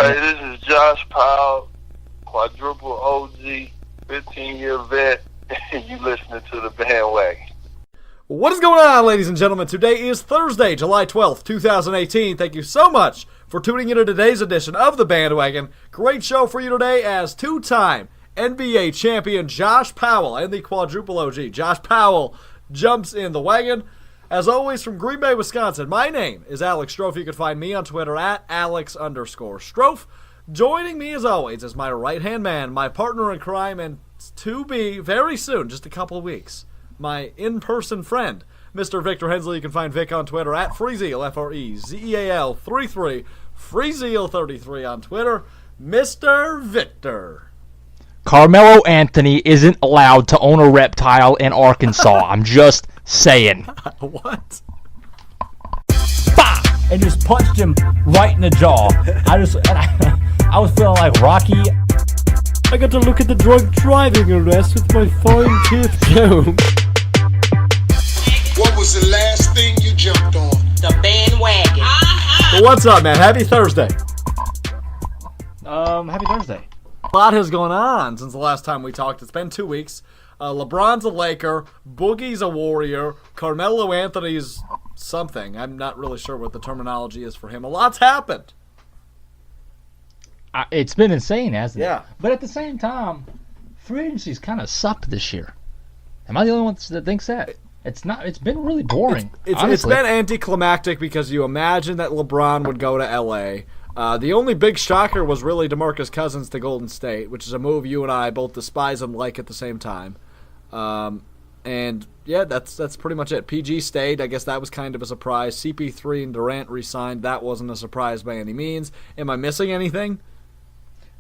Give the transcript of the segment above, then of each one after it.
Hey, this is Josh Powell, Quadruple OG, 15-year vet, and you listening to the Bandwagon. What is going on, ladies and gentlemen? Today is Thursday, July 12th, 2018. Thank you so much for tuning into today's edition of the Bandwagon. Great show for you today as two-time NBA Champion Josh Powell and the Quadruple OG. Josh Powell jumps in the wagon. As always, from Green Bay, Wisconsin, my name is Alex Strofe. You can find me on Twitter at Alex_Strofe. Joining me, as always, is my right-hand man, my partner in crime, and to be very soon, just a couple of weeks, my in-person friend, Mr. Victor Hensley. You can find Vic on Twitter at Freezeal, F-R-E-Z-E-A-L 33, Freezeal33 on Twitter. Mr. Victor. Carmelo Anthony isn't allowed to own a reptile in Arkansas. I'm just saying. What? Bah! And just punched him right in the jaw. I was feeling like Rocky. I got to look at the drunk driving arrest with my fine-tooth comb. What was the last thing you jumped on? The Bandwagon. Well, what's up, man? Happy Thursday. Happy Thursday. A lot has gone on since the last time we talked. It's been 2 weeks. LeBron's a Laker. Boogie's a Warrior. Carmelo Anthony's something. I'm not really sure what the terminology is for him. A lot's happened. It's been insane, hasn't it? Yeah. But at the same time, free agency's kind of sucked this year. Am I the only one that thinks that? It's not. It's been really boring. It's been anticlimactic because you imagine that LeBron would go to L.A. The only big shocker was really DeMarcus Cousins to Golden State, which is a move you and I both despise and like at the same time. And yeah, that's pretty much it. PG stayed. I guess that was kind of a surprise. CP3 and Durant re-signed. That wasn't a surprise by any means. Am I missing anything?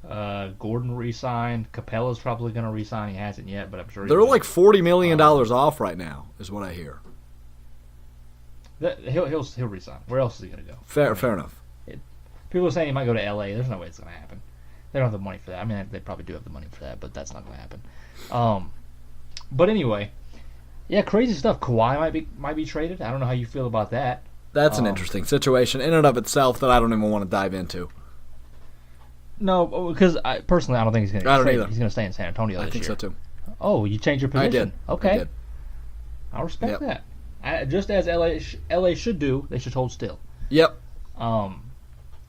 Gordon re-signed. Capella's probably going to re-sign. He hasn't yet, but I'm sure They're like $40 million off right now, is what I hear. He'll re-sign. Where else is he going to go? Fair enough. People are saying he might go to L.A. There's no way it's going to happen. They don't have the money for that. I mean, they probably do have the money for that, but that's not going to happen. But anyway, yeah, crazy stuff. Kawhi might be traded. I don't know how you feel about that. That's an interesting situation in and of itself that I don't even want to dive into. No, because personally, I don't think he's going to. I don't either. He's going to stay in San Antonio this year. I think so too. Oh, you changed your position. I did. Okay, I did. I'll respect that. Just as LA should do, they should hold still. Yep.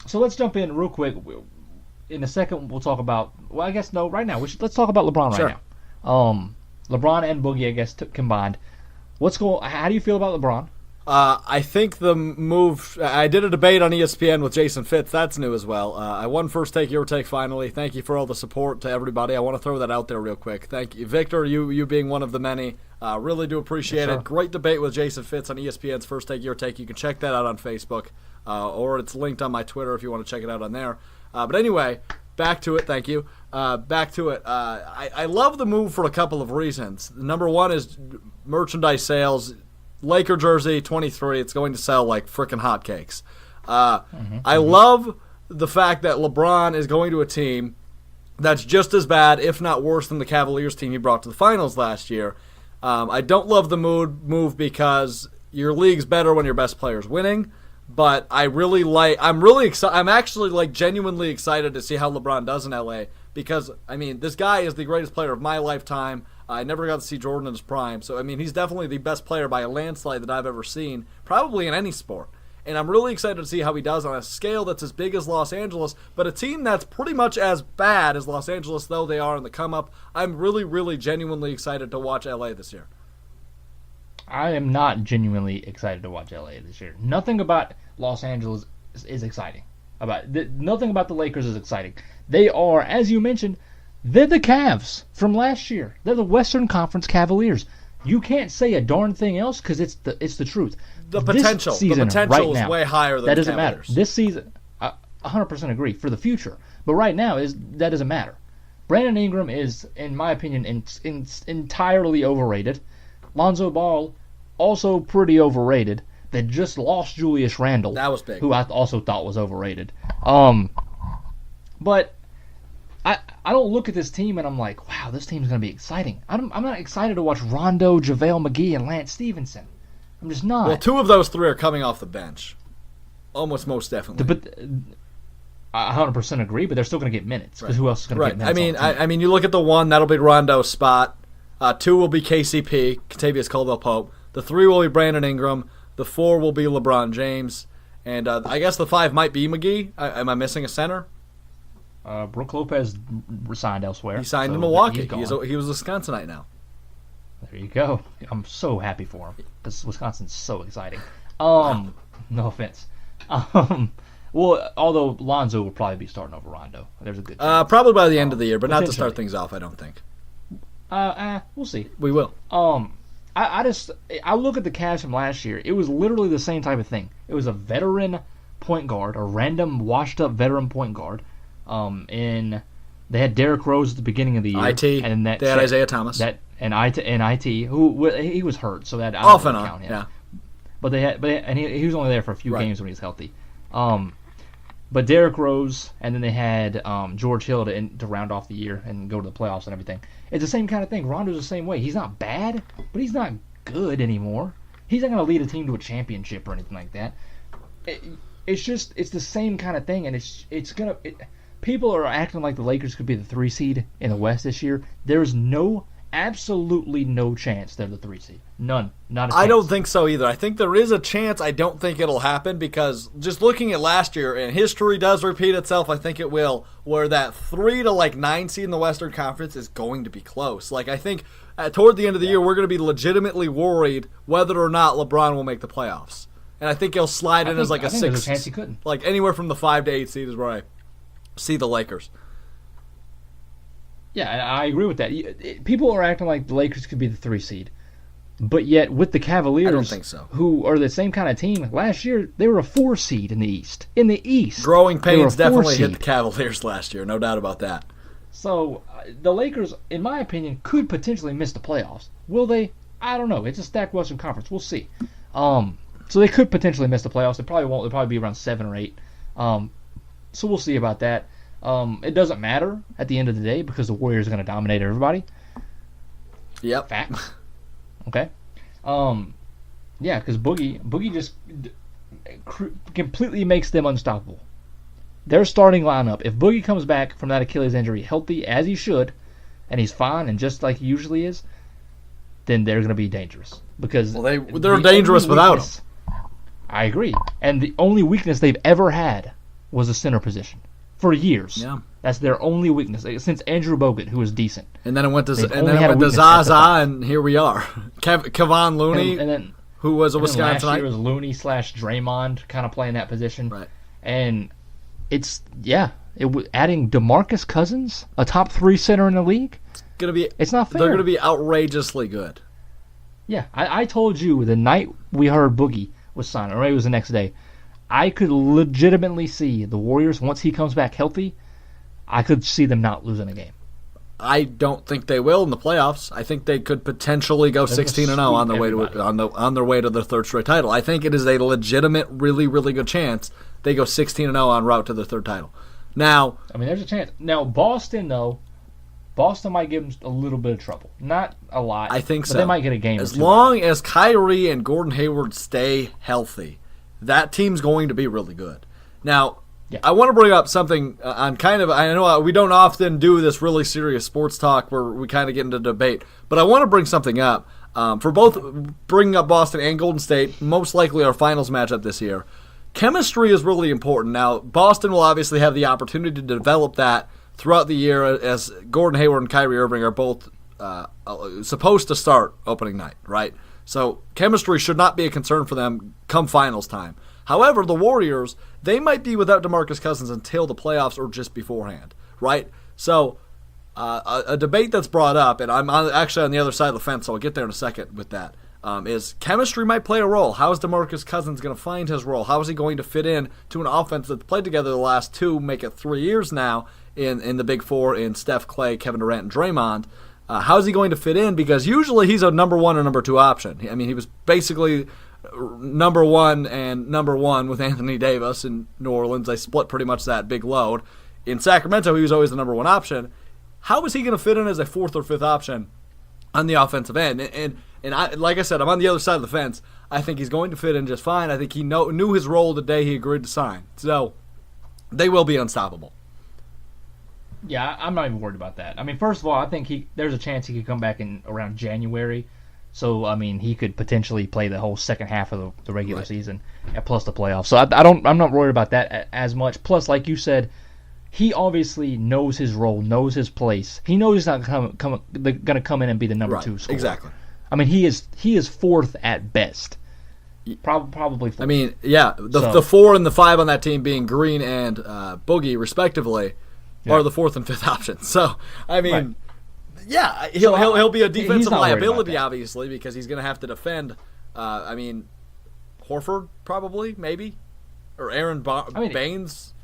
So let's jump in real quick. In a second, we'll talk about. Well, I guess no. Right now, let's talk about LeBron right now. LeBron and Boogie, I guess, combined. How do you feel about LeBron? I think the move. I did a debate on ESPN with Jason Fitz. That's new as well. I won first take, your take. Finally, thank you for all the support to everybody. I want to throw that out there real quick. Thank you, Victor. You being one of the many. Really do appreciate it. Great debate with Jason Fitz on ESPN's First Take, Your Take. You can check that out on Facebook, or it's linked on my Twitter if you want to check it out on there. But anyway, back to it. Thank you. Back to it. I love the move for a couple of reasons. Number one is merchandise sales. Laker jersey 23. It's going to sell like freaking hotcakes. I love the fact that LeBron is going to a team that's just as bad, if not worse, than the Cavaliers team he brought to the finals last year. I don't love the move because your league's better when your best player's winning. But I'm really excited. I'm actually like genuinely excited to see how LeBron does in LA because I mean this guy is the greatest player of my lifetime. I never got to see Jordan in his prime, so I mean he's definitely the best player by a landslide that I've ever seen, probably in any sport. And I'm really excited to see how he does on a scale that's as big as Los Angeles, but a team that's pretty much as bad as Los Angeles, though they are in the come up. I'm really, really genuinely excited to watch LA this year. I am not genuinely excited to watch LA this year. Nothing about Los Angeles is exciting. Nothing about the Lakers is exciting. They are, as you mentioned, they're the Cavs from last year. They're the Western Conference Cavaliers. You can't say a darn thing else because it's the truth. The potential is way higher than that doesn't Cavaliers. Matter. This season, 100% agree for the future. But right now that doesn't matter. Brandon Ingram is, in my opinion, entirely overrated. Lonzo Ball also pretty overrated. They just lost Julius Randle. That was big. Who I also thought was overrated. But I don't look at this team and I'm like, wow, this team's going to be exciting. I'm not excited to watch Rondo, JaVale McGee, and Lance Stevenson. I'm just not. Well, two of those three are coming off the bench. Almost most definitely. But I 100% agree, but they're still going to get minutes because who else is going to get Right. minutes? I mean, you look at the 1, that'll be Rondo's spot. 2 will be KCP, Kentavious Caldwell-Pope. The 3 will be Brandon Ingram. The 4 will be LeBron James. And I guess the 5 might be McGee. Am I missing a center? Brook Lopez signed elsewhere. He signed so in Milwaukee. he's He was Wisconsinite now. There you go. I'm so happy for him because Wisconsin's so exciting. No offense. Well, although Lonzo will probably be starting over Rondo. There's a good chance. Probably by the end of the year, but not to start things off, I don't think. We'll see. We will. I look at the Cavs from last year. It was literally the same type of thing. It was a veteran point guard, a random washed-up veteran point guard. And they had Derrick Rose at the begining of the year. And they had Isaiah Thomas. And IT, who he was hurt, so that I off don't and count on, him. yeah. But he was only there for a few games when he was healthy. But Derrick Rose, and then they had George Hill to round off the year and go to the playoffs and everything. It's the same kind of thing. Rondo's the same way. He's not bad, but he's not good anymore. He's not going to lead a team to a championship or anything like that. It's the same kind of thing, and people are acting like the Lakers could be the 3 seed in the West this year. There's absolutely no chance they're the 3 seed. None. Not a chance. I don't think so either. I think there is a chance. I don't think it'll happen because just looking at last year, and history does repeat itself, I think it will, where that 3 to 9 seed in the Western Conference is going to be close. I think toward the end of the year, we're going to be legitimately worried whether or not LeBron will make the playoffs. And I think he'll slide in as a 6. There's a chance he couldn't. Anywhere from the 5 to 8 seed is where I see the Lakers. Yeah, I agree with that. People are acting like the Lakers could be the 3 seed. But yet, with the Cavaliers, I don't think so. Who are the same kind of team, last year they were a 4 seed in the East. Growing pains definitely hit the Cavaliers last year, no doubt about that. So, the Lakers, in my opinion, could potentially miss the playoffs. Will they? I don't know. It's a stacked Western Conference. We'll see. So they could potentially miss the playoffs. They probably won't. They'll probably be around 7 or 8. So we'll see about that. It doesn't matter at the end of the day because the Warriors are going to dominate everybody. Yep. Fact. Okay. Yeah, because Boogie just completely makes them unstoppable. Their starting lineup, if Boogie comes back from that Achilles injury healthy as he should, and he's fine and just like he usually is, then they're going to be dangerous. Because they're dangerous without him. I agree. And the only weakness they've ever had was the center position. For years. Yeah. That's their only weakness. Since Andrew Bogut, who was decent. And then it went to Zaza, and here we are. Kevon Looney, who was a Wisconsinite. Last year was Looney / Draymond kind of playing that position. Right. And adding DeMarcus Cousins, a top 3 center in the league, it's not fair. They're going to be outrageously good. Yeah. I told you the night we heard Boogie was signed, or maybe it was the next day, I could legitimately see the Warriors, once he comes back healthy, I could see them not losing a game. I don't think they will in the playoffs. I think they could potentially go 16-0 on their way on their way to their 3rd straight title. I think it is a legitimate, really, really good chance they go 16-0 en route to their 3rd title. Now, there's a chance. Now, Boston might give them a little bit of trouble. Not a lot. I think so. But they might get a game. As long as Kyrie and Gordon Hayward stay healthy, that team's going to be really good. Now, I want to bring up something on I know we don't often do this really serious sports talk where we kind of get into debate, but I want to bring something up for both bringing up Boston and Golden State, most likely our finals matchup this year. Chemistry is really important. Now, Boston will obviously have the opportunity to develop that throughout the year as Gordon Hayward and Kyrie Irving are both supposed to start opening night, right? So chemistry should not be a concern for them come finals time. However, the Warriors, they might be without DeMarcus Cousins until the playoffs or just beforehand, right? So a debate that's brought up, and I'm actually on the other side of the fence, so I'll get there in a second with that, is chemistry might play a role. How is DeMarcus Cousins going to find his role? How is he going to fit in to an offense that's played together the last 2, make it 3 years now in the Big Four in Steph, Clay, Kevin Durant, and Draymond? How is he going to fit in? Because usually he's a number 1 or number 2 option. I mean, he was basically number 1 and number 1 with Anthony Davis in New Orleans. They split pretty much that big load. In Sacramento, he was always the number 1 option. How is he going to fit in as a 4th or 5th option on the offensive end? And I, like I said, I'm on the other side of the fence. I think he's going to fit in just fine. I think he knew his role the day he agreed to sign. So they will be unstoppable. Yeah, I'm not even worried about that. I mean, first of all, I think there's a chance he could come back in around January. So, I mean, he could potentially play the whole second half of the regular season, plus the playoffs. So I'm not worried about that as much. Plus, like you said, he obviously knows his role, knows his place. He knows he's not going to come in and be the number 2 scorer. Exactly. I mean, he is fourth at best. Probably fourth. I mean, yeah, the 4 and the 5 on that team being Green and Boogie, respectively, are the 4th and 5th options. So, I mean... Right. Yeah, he'll be a defensive liability, obviously, because he's going to have to defend. I mean, Horford probably, maybe, or Aaron Baines.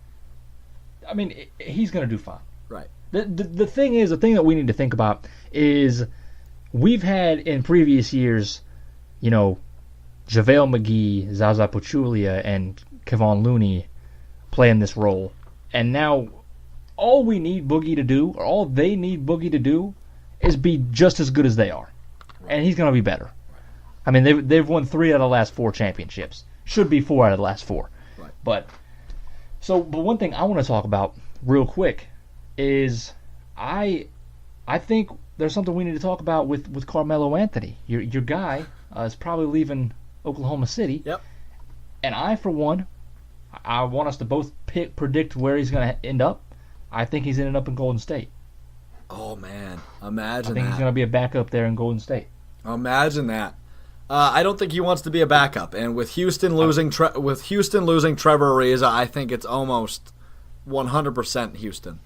I mean, he's going to do fine. Right. The thing that we need to think about is we've had in previous years, JaVale McGee, Zaza Pachulia, and Kevon Looney playing this role, and now all we need Boogie to do, or all they need Boogie to do, is be just as good as they are, and he's going to be better. I mean, they've won 3 out of the last 4 championships. Should be 4 out of the last 4. Right. But one thing I want to talk about real quick is I think there's something we need to talk about with Carmelo Anthony. Your guy is probably leaving Oklahoma City. Yep. And I, for one, I want us to both predict where he's going to end up. I think he's ending up in Golden State. Oh, man. Imagine that. I think he's going to be a backup there in Golden State. Imagine that. I don't think he wants to be a backup. And with Houston losing Trevor Ariza, I think it's almost 100% Houston.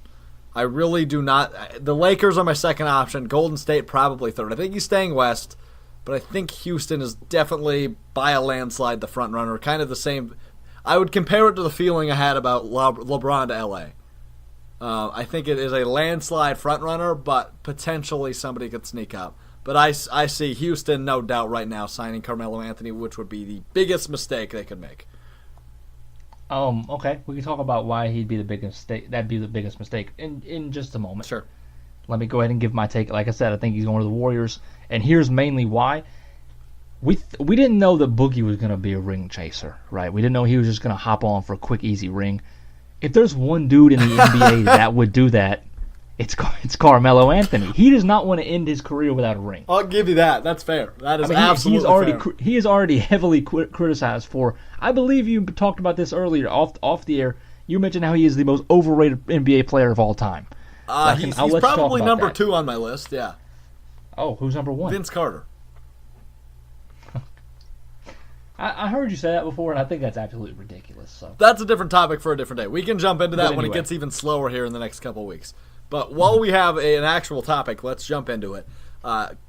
I really do not. The Lakers are my second option. Golden State probably third. I think he's staying west, but I think Houston is definitely by a landslide the front runner. Kind of the same. I would compare it to the feeling I had about LeBron to L.A. I think it is a landslide frontrunner, but potentially somebody could sneak up. But I see Houston, no doubt, right now signing Carmelo Anthony, which would be the biggest mistake they could make. Okay, we can talk about why he'd be the biggest mistake. That'd be the biggest mistake in just a moment. Sure. Let me go ahead and give my take. Like I said, I think he's going to the Warriors, and here's mainly why. We didn't know that Boogie was going to be a ring chaser, right? We didn't know he was just going to hop on for a quick, easy ring. If there's one dude in the NBA that would do that, it's Carmelo Anthony. He does not want to end his career without a ring. I'll give you that. That's fair. That is absolutely fair. He is already heavily criticized for. I believe you talked about this earlier off the air. You mentioned how he is the most overrated NBA player of all time. He's probably number 2 on my list. Yeah. Oh, who's number 1? Vince Carter. I heard you say that before, and I think that's absolutely ridiculous. So that's a different topic for a different day. We can jump into that when it gets even slower here in the next couple of weeks. But while we have an actual topic, let's jump into it.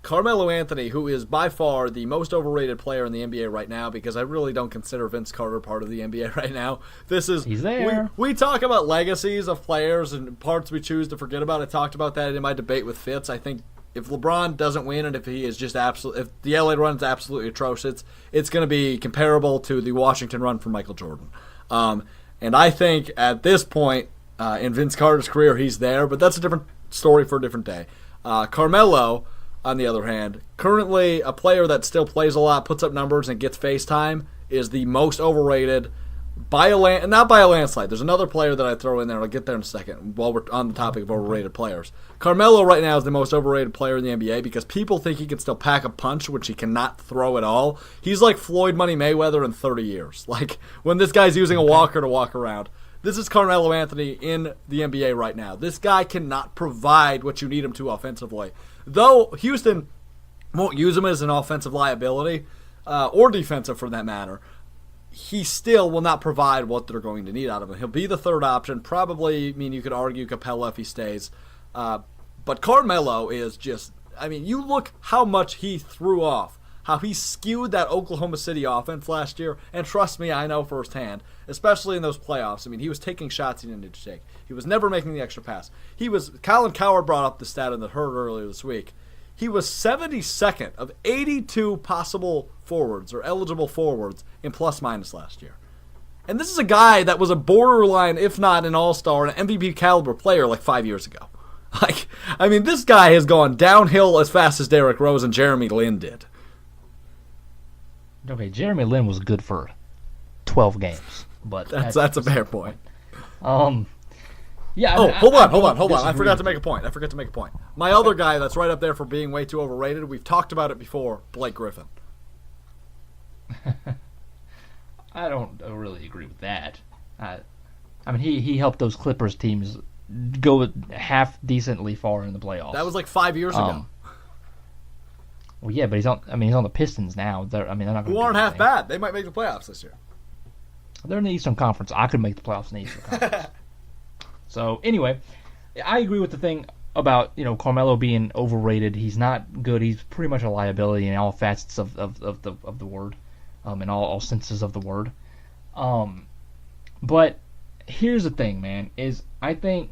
Carmelo Anthony, who is by far the most overrated player in the NBA right now, because I really don't consider Vince Carter part of the NBA right now. He's there. We talk about legacies of players and parts we choose to forget about. I talked about that in my debate with Fitz. I think if LeBron doesn't win, and if he is just if the LA run is absolutely atrocious, it's going to be comparable to the Washington run for Michael Jordan. And I think at this point in Vince Carter's career, he's there, but that's a different story for a different day. Carmelo, on the other hand, currently a player that still plays a lot, puts up numbers, and gets face time, is the most overrated not by a landslide. There's another player that I throw in there, and I'll get there in a second while we're on the topic of overrated players. Carmelo right now is the most overrated player in the NBA because people think he can still pack a punch, which he cannot throw at all. He's like Floyd Money Mayweather in 30 years. Like when this guy's using a walker to walk around. This is Carmelo Anthony in the NBA right now. This guy cannot provide what you need him to offensively. Though Houston won't use him as an offensive liability, or defensive for that matter, he still will not provide what they're going to need out of him. He'll be the third option. Probably, you could argue Capella if he stays. But Carmelo is just, you look how much he threw off, how he skewed that Oklahoma City offense last year. And trust me, I know firsthand, especially in those playoffs. He was taking shots he didn't need to take. He was never making the extra pass. Colin Cowherd brought up the stat in the herd earlier this week. He was 72nd of 82 possible forwards or eligible forwards in plus-minus last year. And this is a guy that was a borderline, if not an all-star, an MVP caliber player like 5 years ago. This guy has gone downhill as fast as Derrick Rose and Jeremy Lin did. Okay, Jeremy Lin was good for 12 games. But that's a fair point. Yeah. Oh, hold on. I disagree forgot to with make a point. My other guy that's right up there for being way too overrated, we've talked about it before, Blake Griffin. I don't really agree with that. I mean, he helped those Clippers teams go half decently far in the playoffs. That was like 5 years ago. Well, yeah, but he's on the Pistons now. They're not going to. Who aren't half bad. They might make the playoffs this year. They're in the Eastern Conference. I could make the playoffs in the Eastern Conference. So anyway, I agree with the thing about Carmelo being overrated. He's not good. He's pretty much a liability in all facets of the word, in all senses of the word. But here's the thing, man. Is I think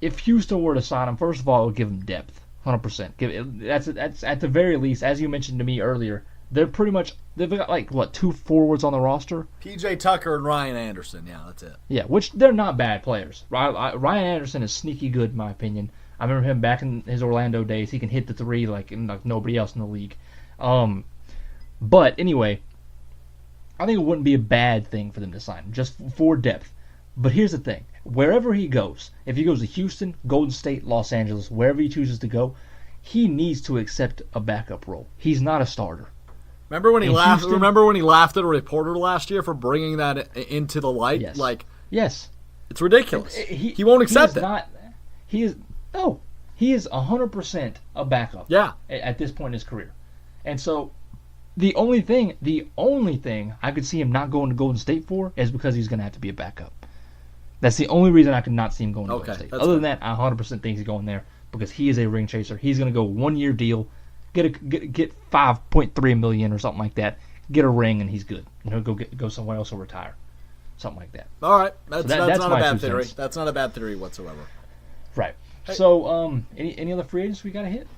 if Houston were to sign him, first of all, it would give him depth, 100%. That's at the very least, as you mentioned to me earlier. They've got like what, 2 forwards on the roster? PJ Tucker and Ryan Anderson. Yeah, that's it. Yeah, which they're not bad players. Ryan Anderson is sneaky good in my opinion. I remember him back in his Orlando days. He can hit the three like nobody else in the league. But anyway, I think it wouldn't be a bad thing for them to sign him, just for depth. But here's the thing. Wherever he goes, if he goes to Houston, Golden State, Los Angeles, wherever he chooses to go, he needs to accept a backup role. He's not a starter. Remember when he laughed? Houston, remember when he laughed at a reporter last year for bringing that into the light? Yes. Yes, it's ridiculous. He won't accept it. He is 100% a backup. Yeah. At this point in his career, and so the only thing I could see him not going to Golden State for is because he's going to have to be a backup. That's the only reason I could not see him going to Golden State. Other than that, I 100% think he's going there because he is a ring chaser. He's going to go 1-year deal. Get $5.3 million or something like that. Get a ring and he's good. Go somewhere else or retire, something like that. All right, that's not a bad theory. Cents. That's not a bad theory whatsoever. Right. Hey. So, any other free agents we got to hit?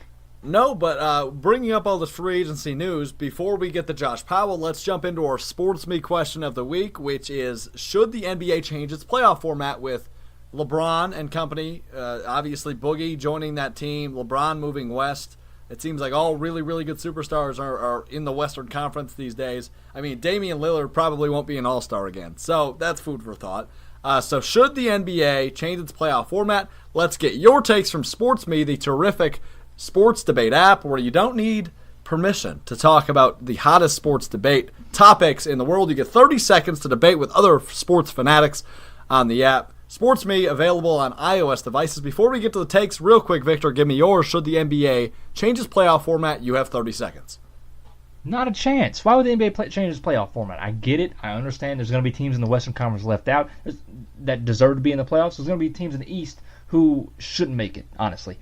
No, but bringing up all the free agency news, before we get to Josh Powell, let's jump into our SportsMe question of the week, which is, should the NBA change its playoff format with LeBron and company, obviously Boogie joining that team, LeBron moving west? It seems like all really, really good superstars are in the Western Conference these days. I mean, Damian Lillard probably won't be an all-star again, so that's food for thought. So should the NBA change its playoff format? Let's get your takes from SportsMe, the terrific sports debate app where you don't need permission to talk about the hottest sports debate topics in the world. You get 30 seconds to debate with other sports fanatics on the app. SportsMe, available on iOS devices. Before we get to the takes, real quick, Victor, give me yours. Should the NBA change its playoff format? You have 30 seconds. Not a chance. Why would the NBA change its playoff format? I get it. I understand there's going to be teams in the Western Conference left out that deserve to be in the playoffs. There's going to be teams in the East who shouldn't make it, honestly.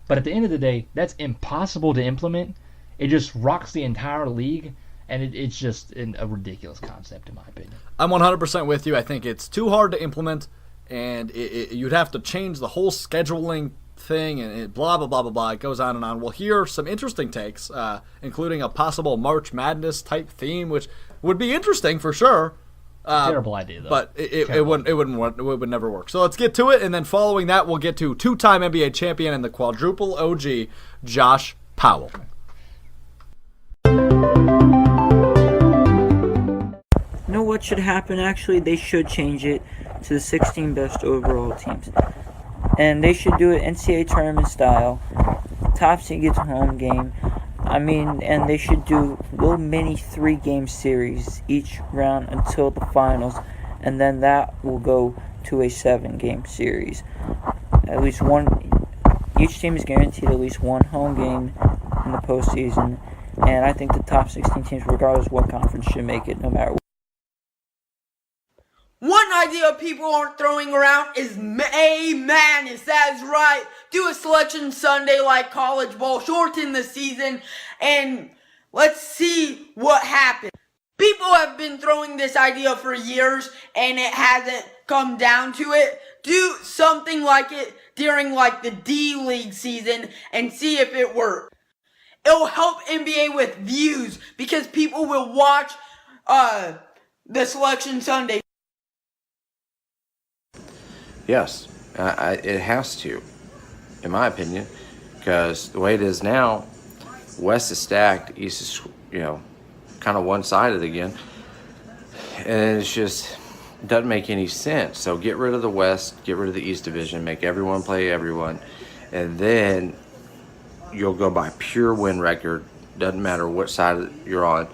But at the end of the day, that's impossible to implement. It just rocks the entire league, and it's just a ridiculous concept, in my opinion. I'm 100% with you. I think it's too hard to implement, and you'd have to change the whole scheduling thing, and blah, blah, blah, blah, blah. It goes on and on. We'll hear some interesting takes, including a possible March Madness type theme, which would be interesting for sure. Terrible idea, though. But it would never work. So let's get to it, and then following that, we'll get to two-time NBA champion and the quadruple OG, Josh Powell. You know what should happen? Actually, they should change it to the 16 best overall teams. And they should do it NCAA tournament style. Top seed gets a home game. And they should do little mini 3-game series each round until the finals. And then that will go to a 7-game series. At least one. Each team is guaranteed at least one home game in the postseason. And I think the top 16 teams, regardless of what conference, should make it no matter what. One idea people aren't throwing around is May Madness. That is right. Do a selection Sunday like College Bowl. Shorten the season and let's see what happens. People have been throwing this idea for years and it hasn't come down to it. Do something like it during like the D-League season and see if it works. It'll help NBA with views because people will watch the selection Sunday. Yes, it has to, in my opinion, because the way it is now, West is stacked, East is, kind of one-sided again, and it's just, doesn't make any sense. So get rid of the West, get rid of the East Division, make everyone play everyone, and then you'll go by pure win record. Doesn't matter what side you're on,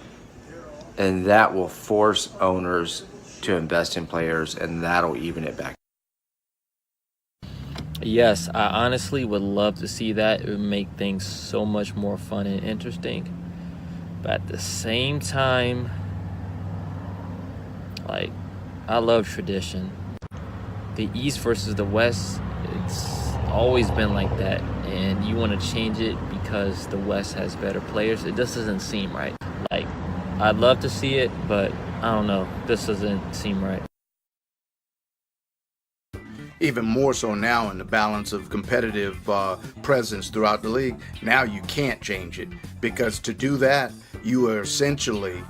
and that will force owners to invest in players, and that'll even it back. Yes, I honestly would love to see that. It would make things so much more fun and interesting. But at the same time, like, I love tradition. The East versus the West, it's always been like that. And you want to change it because the West has better players. It just doesn't seem right. Like, I'd love to see it, but I don't know. This doesn't seem right. Even more so now in the balance of competitive presence throughout the league. Now you can't change it, because to do that, you are essentially,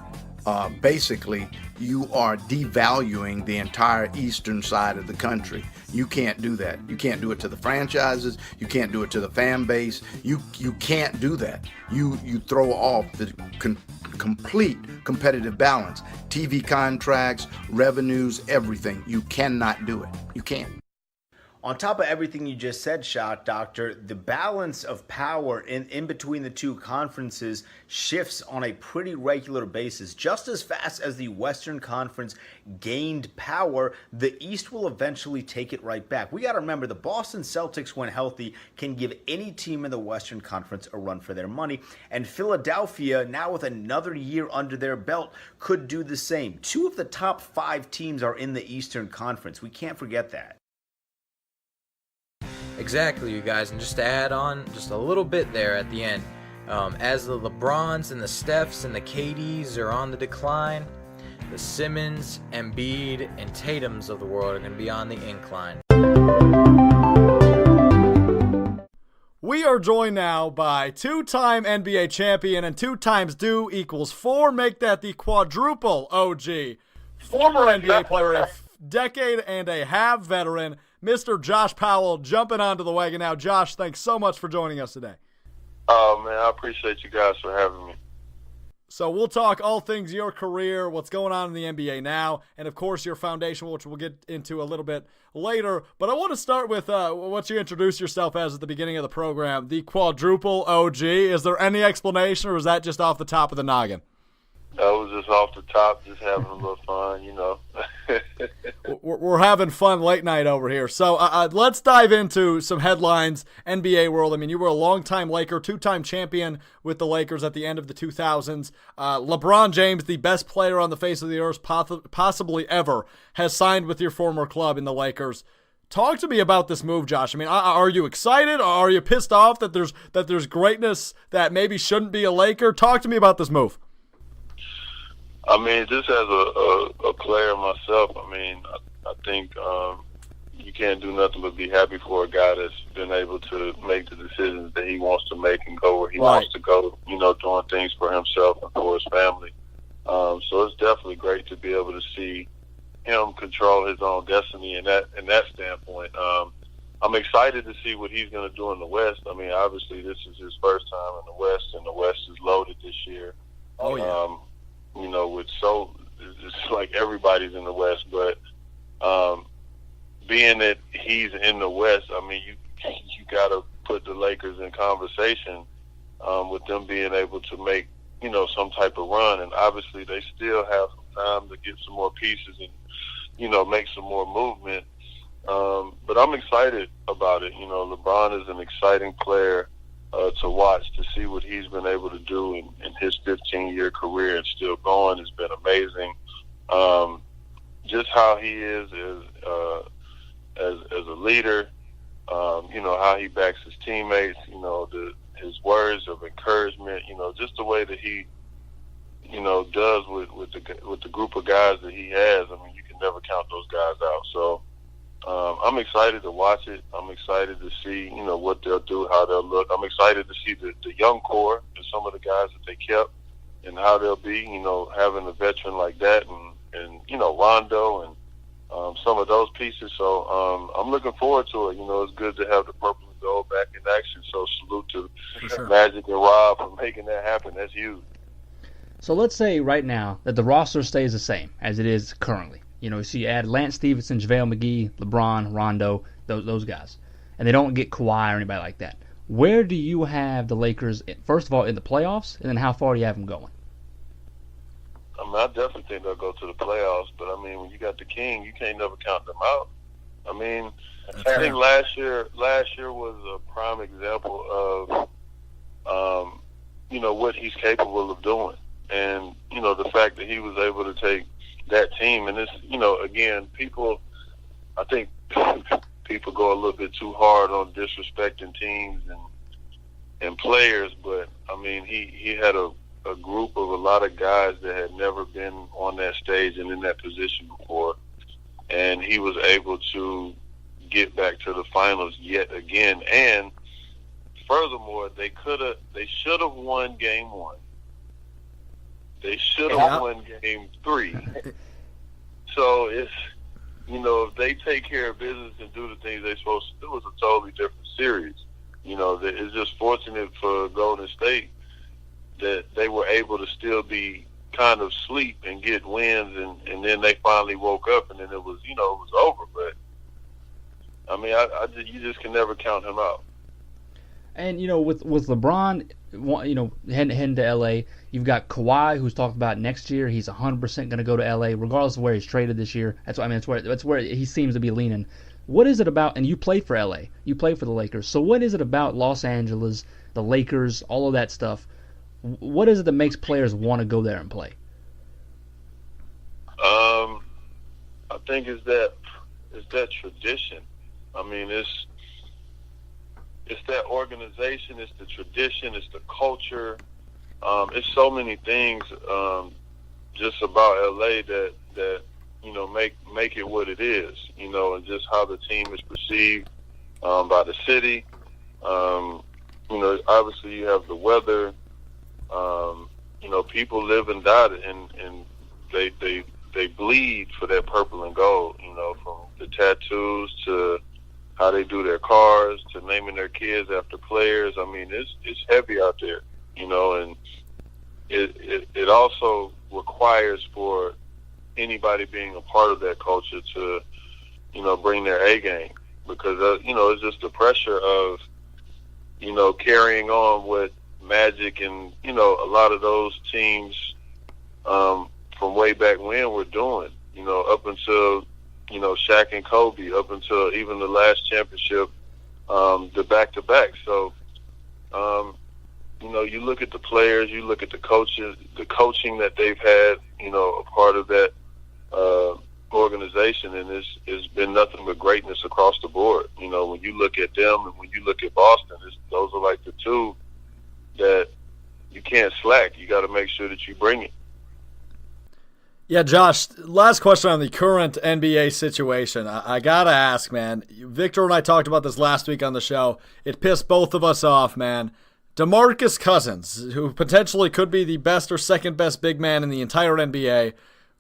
basically, you are devaluing the entire eastern side of the country. You can't do that. You can't do it to the franchises. You can't do it to the fan base. You can't do that. You throw off the complete competitive balance. TV contracts, revenues, everything. You cannot do it. You can't. On top of everything you just said, Shot Doctor, the balance of power in between the two conferences shifts on a pretty regular basis. Just as fast as the Western Conference gained power, the East will eventually take it right back. We got to remember, the Boston Celtics, when healthy, can give any team in the Western Conference a run for their money. And Philadelphia, now with another year under their belt, could do the same. 2 of the top 5 teams are in the Eastern Conference. We can't forget that. Exactly, you guys, and just to add on just a little bit there at the end, as the LeBrons and the Stephs and the KDs are on the decline, the Simmons, Embiid, and Tatums of the world are going to be on the incline. We are joined now by 2-time NBA champion and 2 times due equals 4. Make that the quadruple OG. Former NBA player, a decade and a half veteran, Mr. Josh Powell, jumping onto the wagon now. Josh, thanks so much for joining us today. Oh, man, I appreciate you guys for having me. So we'll talk all things your career, what's going on in the NBA now, and, of course, your foundation, which we'll get into a little bit later. But I want to start with what you introduced yourself as at the beginning of the program, the quadruple OG. Is there any explanation, or is that just off the top of the noggin? That was just off the top, just having a little fun, you know. We're having fun late night over here. So let's dive into some headlines, NBA world. I mean, you were a longtime Laker, 2-time champion with the Lakers at the end of the 2000s. LeBron James, the best player on the face of the earth possibly ever, has signed with your former club in the Lakers. Talk to me about this move, Josh. I mean, are you excited, or are you pissed off that there's greatness that maybe shouldn't be a Laker? Talk to me about this move. I mean, just as a player myself, I mean, I think you can't do nothing but be happy for a guy that's been able to make the decisions that he wants to make and go where he wants to go, you know, doing things for himself and for his family. So it's definitely great to be able to see him control his own destiny in that standpoint. I'm excited to see what he's going to do in the West. I mean, obviously this is his first time in the West, and the West is loaded this year. Oh, yeah. You know, it's like everybody's in the West, but being that he's in the West, I mean, you got to put the Lakers in conversation with them being able to make, you know, some type of run. And obviously they still have some time to get some more pieces and, you know, make some more movement. But I'm excited about it. You know, LeBron is an exciting player to watch, to see what he's been able to do in his 15-year career and still going has been amazing. Just how he is as a leader, you know, how he backs his teammates, you know, his words of encouragement, you know, just the way that he, you know, does with the group of guys that he has. I mean, you can never count those guys out. So I'm excited to watch it. I'm excited to see, you know, what they'll do, how they'll look. I'm excited to see the young core and some of the guys that they kept and how they'll be, you know, having a veteran like that and you know, Rondo and some of those pieces. So I'm looking forward to it. You know, it's good to have the purple and gold back in action. So salute to Magic and Rob for making that happen. That's huge. So let's say right now that the roster stays the same as it is currently. So you add Lance Stevenson, JaVale McGee, LeBron, Rondo, those guys. And they don't get Kawhi or anybody like that. Where do you have the Lakers, first of all, in the playoffs, and then how far do you have them going? I mean, I definitely think they'll go to the playoffs, but I mean, when you got the King, you can't never count them out. I mean, I think last year was a prime example of, what he's capable of doing. And, the fact that he was able to take that team, and it's, again, I think people go a little bit too hard on disrespecting teams and players, but, I mean, he had a group of a lot of guys that had never been on that stage and in that position before, and he was able to get back to the finals yet again. And furthermore, they should have won game 1. They should have won game 3. So it's, if they take care of business and do the things they're supposed to do, it's a totally different series. It's just fortunate for Golden State that they were able to still be kind of asleep and get wins, and then they finally woke up, and then it was over. But I mean, you just can never count him out. And with LeBron, heading to LA, you've got Kawhi, who's talked about next year. He's 100% going to go to LA, regardless of where he's traded this year. That's where he seems to be leaning. What is it about? And you played for LA, you played for the Lakers. So what is it about Los Angeles, the Lakers, all of that stuff? What is it that makes players want to go there and play? I think it's that tradition. I mean, it's that organization, it's the tradition, it's the culture. It's so many things just about LA that make it what it is, and just how the team is perceived by the city. Obviously you have the weather. People live and die, and they bleed for that purple and gold. From the tattoos to how they do their cars to naming their kids after players. I mean, it's heavy out there, and it also requires for anybody being a part of that culture to, bring their A game, because it's just the pressure of, carrying on what Magic and a lot of those teams from way back when were doing, up until Shaq and Kobe, up until even the last championship, the back-to-back. So you look at the players, you look at the coaches, the coaching that they've had, a part of that organization, and it's been nothing but greatness across the board. When you look at them and when you look at Boston, those are like the two that you can't slack. You got to make sure that you bring it. Yeah, Josh, last question on the current NBA situation. I got to ask, man. Victor and I talked about this last week on the show. It pissed both of us off, man. DeMarcus Cousins, who potentially could be the best or second best big man in the entire NBA,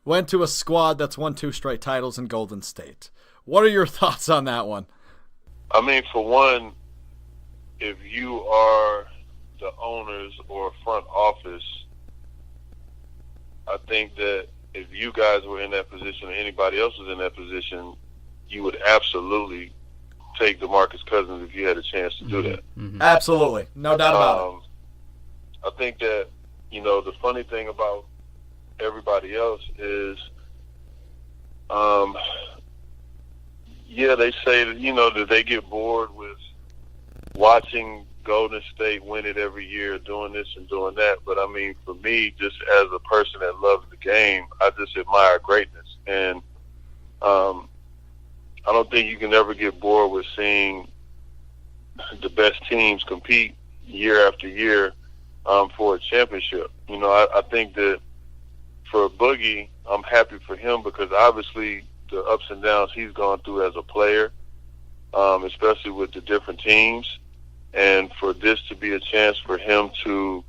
went to a squad that's won 2 straight titles in Golden State. What are your thoughts on that one? I mean, for one, if you are the owners or front office, I think that if you guys were in that position or anybody else was in that position, you would absolutely take DeMarcus Cousins if you had a chance to do that. Mm-hmm. Absolutely. No doubt about it. I think that, the funny thing about everybody else is, they say that, that they get bored with watching Golden State win it every year, doing this and doing that. But I mean, for me, just as a person that loves the game, I just admire greatness. And I don't think you can ever get bored with seeing the best teams compete year after year for a championship. I think that for Boogie, I'm happy for him because obviously the ups and downs he's gone through as a player, especially with the different teams. And for this to be a chance for him to,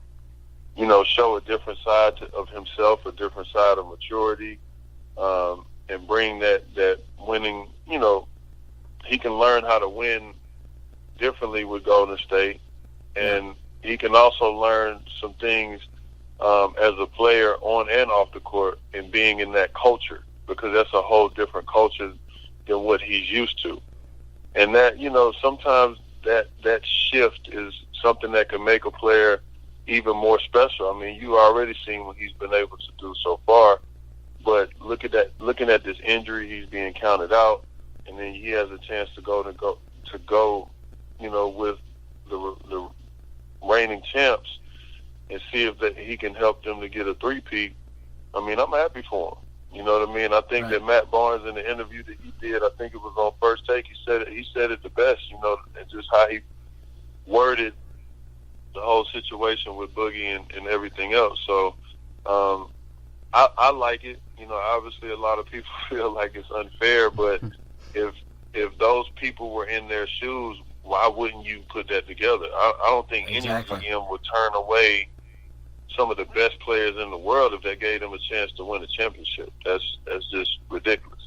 show a different side of himself, a different side of maturity, and bring that winning, he can learn how to win differently with Golden State. And he can also learn some things as a player on and off the court and being in that culture. because that's a whole different culture than what he's used to. And that, sometimes that shift is something that can make a player even more special. I mean, you already seen what he's been able to do so far, but looking at this injury, he's being counted out, and then he has a chance to go, with the reigning champs and see if he can help them to get a three-peat. I mean, I'm happy for him. You know what I mean? I think that Matt Barnes, in the interview that he did, I think it was on First Take, he said it the best, and just how he worded the whole situation with Boogie and everything else. So I like it. Obviously a lot of people feel like it's unfair, but if those people were in their shoes, why wouldn't you put that together? I don't think any GM would turn away some of the best players in the world if they gave them a chance to win a championship. That's just ridiculous.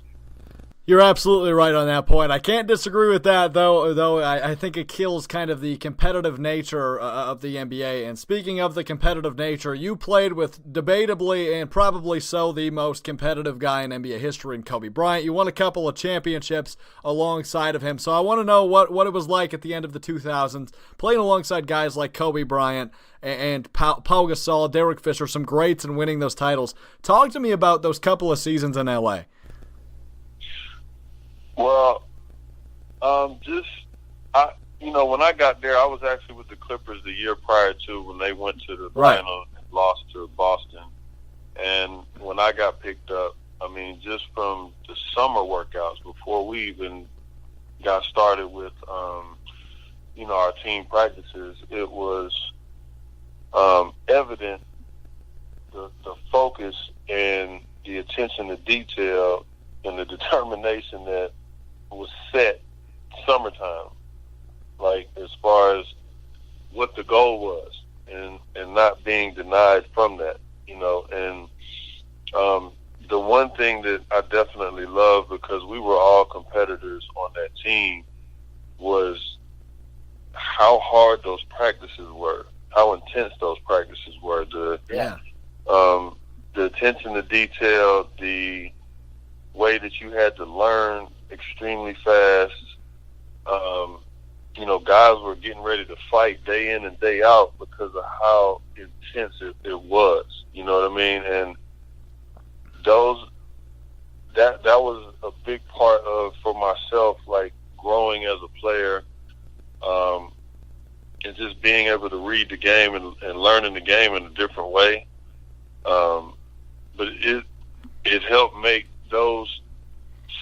You're absolutely right on that point. I can't disagree with that, though I think it kills kind of the competitive nature of the NBA. And speaking of the competitive nature, you played with debatably and probably so the most competitive guy in NBA history in Kobe Bryant. You won a couple of championships alongside of him. So I want to know what it was like at the end of the 2000s, playing alongside guys like Kobe Bryant and Pau Gasol, Derek Fisher, some greats, and winning those titles. Talk to me about those couple of seasons in LA. Well, when I got there, I was actually with the Clippers the year prior to when they went to the final and lost to Boston. And when I got picked up, I mean, just from the summer workouts before we even got started with, our team practices, it was evident the focus and the attention to detail and the determination that was set summertime, like as far as what the goal was, and not being denied from that, and the one thing that I definitely love, because we were all competitors on that team, was how hard those practices were, how intense those practices were, the attention to detail, the way that you had to learn extremely fast. Guys were getting ready to fight day in and day out because of how intense it was. You know what I mean? And that was a big part of, for myself, like growing as a player, and just being able to read the game and learning the game in a different way. But it helped make those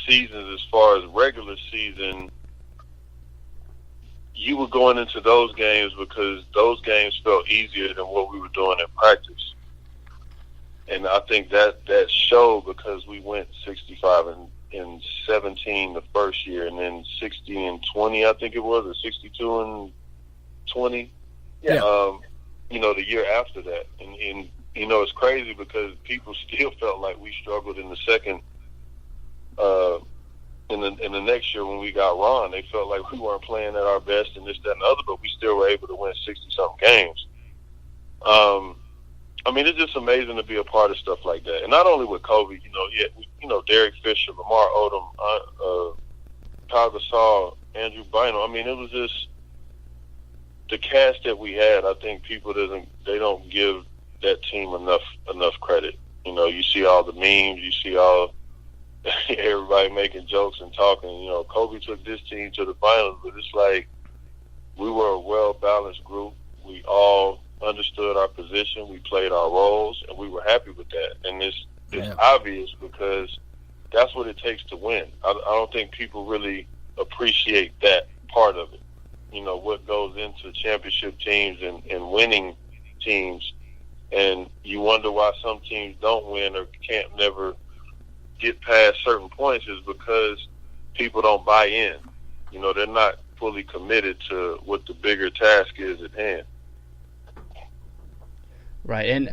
seasons, as far as regular season, you were going into those games because those games felt easier than what we were doing in practice. And I think that showed, because we went 65 and 17 the first year, and then 60 and 20, I think it was, or 62 and 20. The year after that. And it's crazy because people still felt like we struggled in the second. In the next year when we got Ron, they felt like we weren't playing at our best and this, that, and the other, but we still were able to win 60-something games. It's just amazing to be a part of stuff like that. And not only with Kobe, Derek Fisher, Lamar Odom, Pau Gasol, Andrew Bynum. It was just the cast that we had. I think people don't give that team enough credit. You see all the memes, you see all everybody making jokes and talking. Kobe took this team to the finals, but it's like we were a well-balanced group. We all understood our position. We played our roles, and we were happy with that. And it's obvious, because that's what it takes to win. I don't think people really appreciate that part of it. What goes into championship teams and winning teams. And you wonder why some teams don't win or can't never get past certain points, is because people don't buy in. They're not fully committed to what the bigger task is at hand. Right, and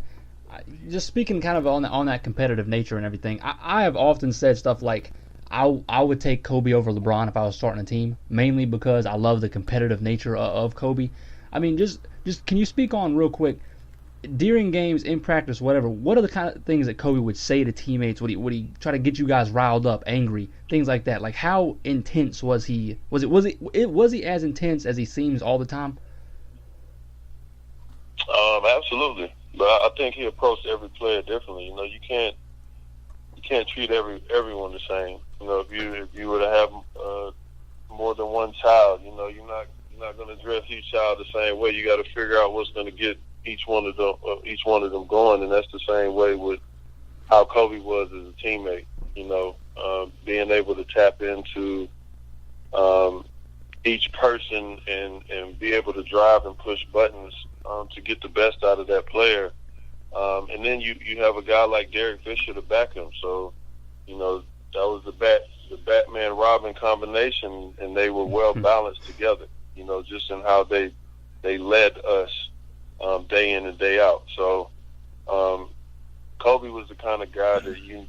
just speaking kind of on that competitive nature and everything, I have often said stuff like I would take Kobe over LeBron if I was starting a team, mainly because I love the competitive nature of Kobe. Just can you speak on real quick during games, in practice, whatever, what are the kind of things that Kobe would say to teammates? Would he try to get you guys riled up, angry, things like that? Like, how intense was he? Was he as intense as he seems all the time? Absolutely, but I think he approached every player differently. You know, you can't treat everyone the same. You know, if you were to have more than one child, you know, you're not going to address each child the same way. You got to figure out what's going to get each one of them going, and that's the same way with how Kobe was as a teammate. You know, being able to tap into each person and be able to drive and push buttons to get the best out of that player. And then you have a guy like Derek Fisher to back him. So, you know, that was the Batman-Robin combination, and they were well balanced together, you know, just in how they led us day in and day out. So Kobe was the kind of guy that you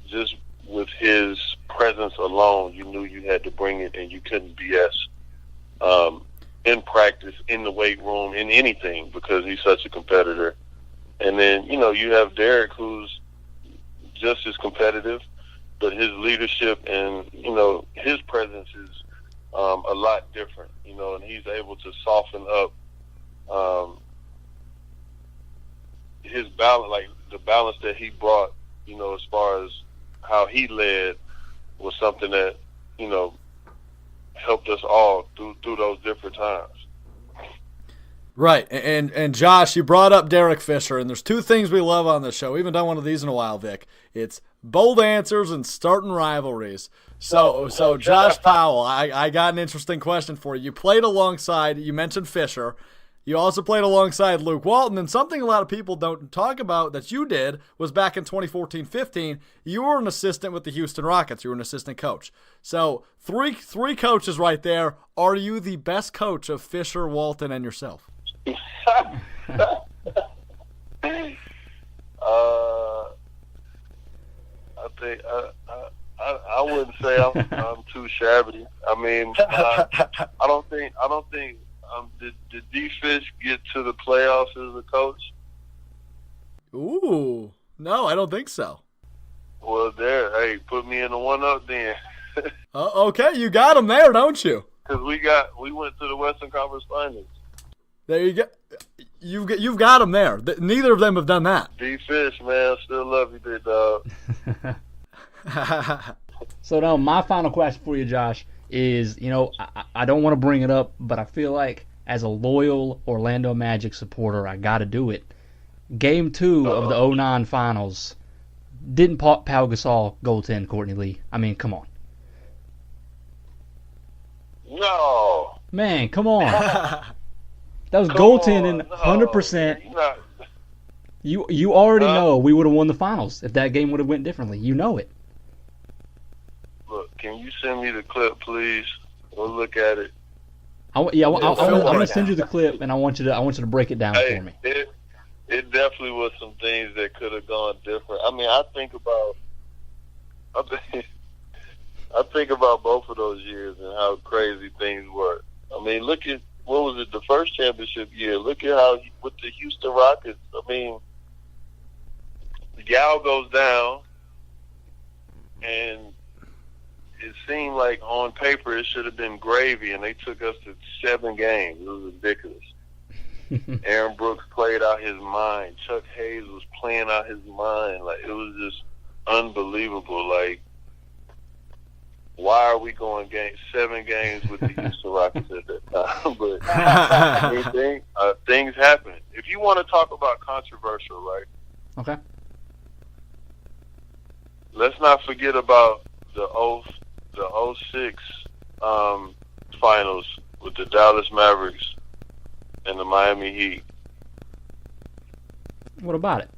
just with his presence alone, you knew you had to bring it and you couldn't BS in practice, in the weight room, in anything, because he's such a competitor. And then, you know, you have Derek, who's just as competitive, but his leadership and, you know, his presence is a lot different, you know, and he's able to soften up his balance, like the balance that he brought, you know, as far as how he led was something that, you know, helped us all through those different times. Right, and Josh, you brought up Derek Fisher, and there's two things we love on this show. We haven't done one of these in a while, Vic. It's bold answers and starting rivalries. So Josh Powell, I got an interesting question for you. You played alongside, you mentioned Fisher. You also played alongside Luke Walton, and something a lot of people don't talk about that you did was back in 2014-15, you were an assistant with the Houston Rockets. You were an assistant coach. So three coaches right there. Are you the best coach of Fisher, Walton, and yourself? I think I wouldn't say I'm too shabby. I mean, I don't think. Did D-Fish get to the playoffs as a coach? Ooh, no, I don't think so. Well, hey, put me in the 1-up then. Okay, you got him there, don't you? Because we went to the Western Conference Finals. There you go. You've got them there. Neither of them have done that. D-Fish, man, still love you, big dog. So now my final question for you, Josh, is, you know, I don't want to bring it up, but I feel like as a loyal Orlando Magic supporter, I got to do it. Game 2 of the 09 Finals, didn't Pau Gasol goaltend Courtney Lee? I mean, come on. No. Man, come on. That was goaltending 100%. You already know we would have won the finals if that game would have went differently. You know it. Look, can you send me the clip, please? We'll look at it. I'm gonna send you the clip, and I want you to break it down for me. It definitely was some things that could have gone different. I mean, I think about both of those years and how crazy things were. I mean, look at, what was it, the first championship year? Look at how, with the Houston Rockets, I mean, Gal goes down, and it seemed like on paper it should have been gravy, and they took us to 7 games. It was ridiculous. Aaron Brooks played out his mind. Chuck Hayes was playing out his mind. Like, it was just unbelievable. Like, why are we going 7 games with the Houston Rockets at that time? But I mean, things happen. If you want to talk about controversial, right? Okay. Let's not forget about the 06 finals with the Dallas Mavericks and the Miami Heat. What about it?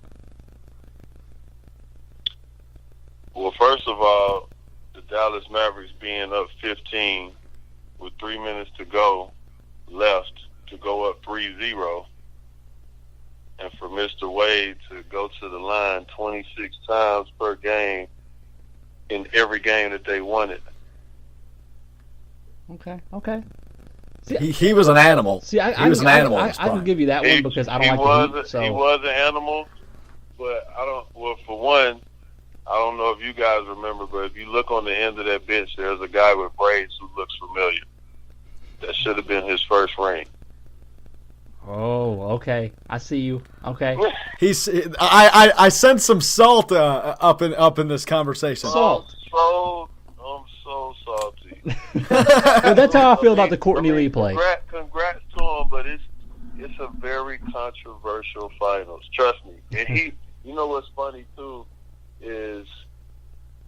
Well, first of all, the Dallas Mavericks being up 15 with 3 minutes to go left to go up 3-0, and for Mr. Wade to go to the line 26 times per game in every game that they won it. Okay. He was an animal. See, he was an animal. I can give you that one because I don't like the Heat. So. He was an animal, but I don't. Well, for one, I don't know if you guys remember, but if you look on the end of that bench, there's a guy with braids who looks familiar. That should have been his first ring. Oh, okay. I see you. Okay. I sense some salt up in this conversation. Salt. I'm so salty. Well, that's how I feel about the Courtney Lee play. Congrats to him, but it's a very controversial finals. Trust me. And you know what's funny too is,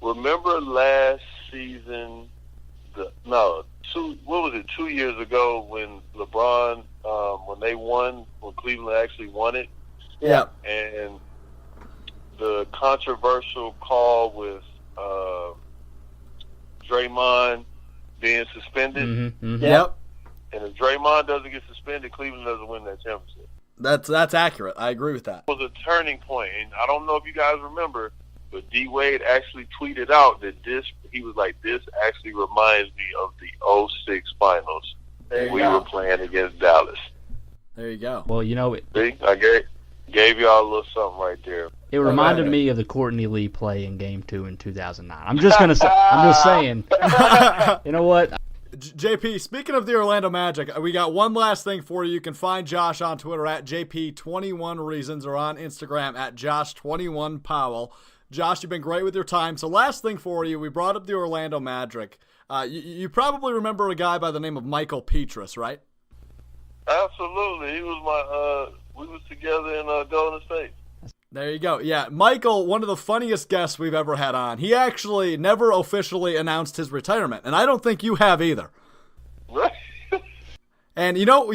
remember last season? 2 years ago when LeBron, when Cleveland actually won it. Yeah. And the controversial call with Draymond being suspended. Mm-hmm. Yep. And if Draymond doesn't get suspended, Cleveland doesn't win that championship. That's accurate. I agree with that. It was a turning point, and I don't know if you guys remember, but D Wade actually tweeted out that he was like, this actually reminds me of the 06 finals. We were playing against Dallas. There you go. Well, you know, see, I gave y'all a little something right there. It reminded me of the Courtney Lee play in Game 2 in 2009. I'm just saying. You know what? JP, speaking of the Orlando Magic, we got one last thing for you. You can find Josh on Twitter at JP21Reasons or on Instagram at Josh21Powell. Josh, you've been great with your time. So last thing for you, we brought up the Orlando Magic. You probably remember a guy by the name of Michael Petrus, right? Absolutely. He was we was together in Golden State. There you go. Yeah, Michael, one of the funniest guests we've ever had on. He actually never officially announced his retirement, and I don't think you have either. Right. And you know,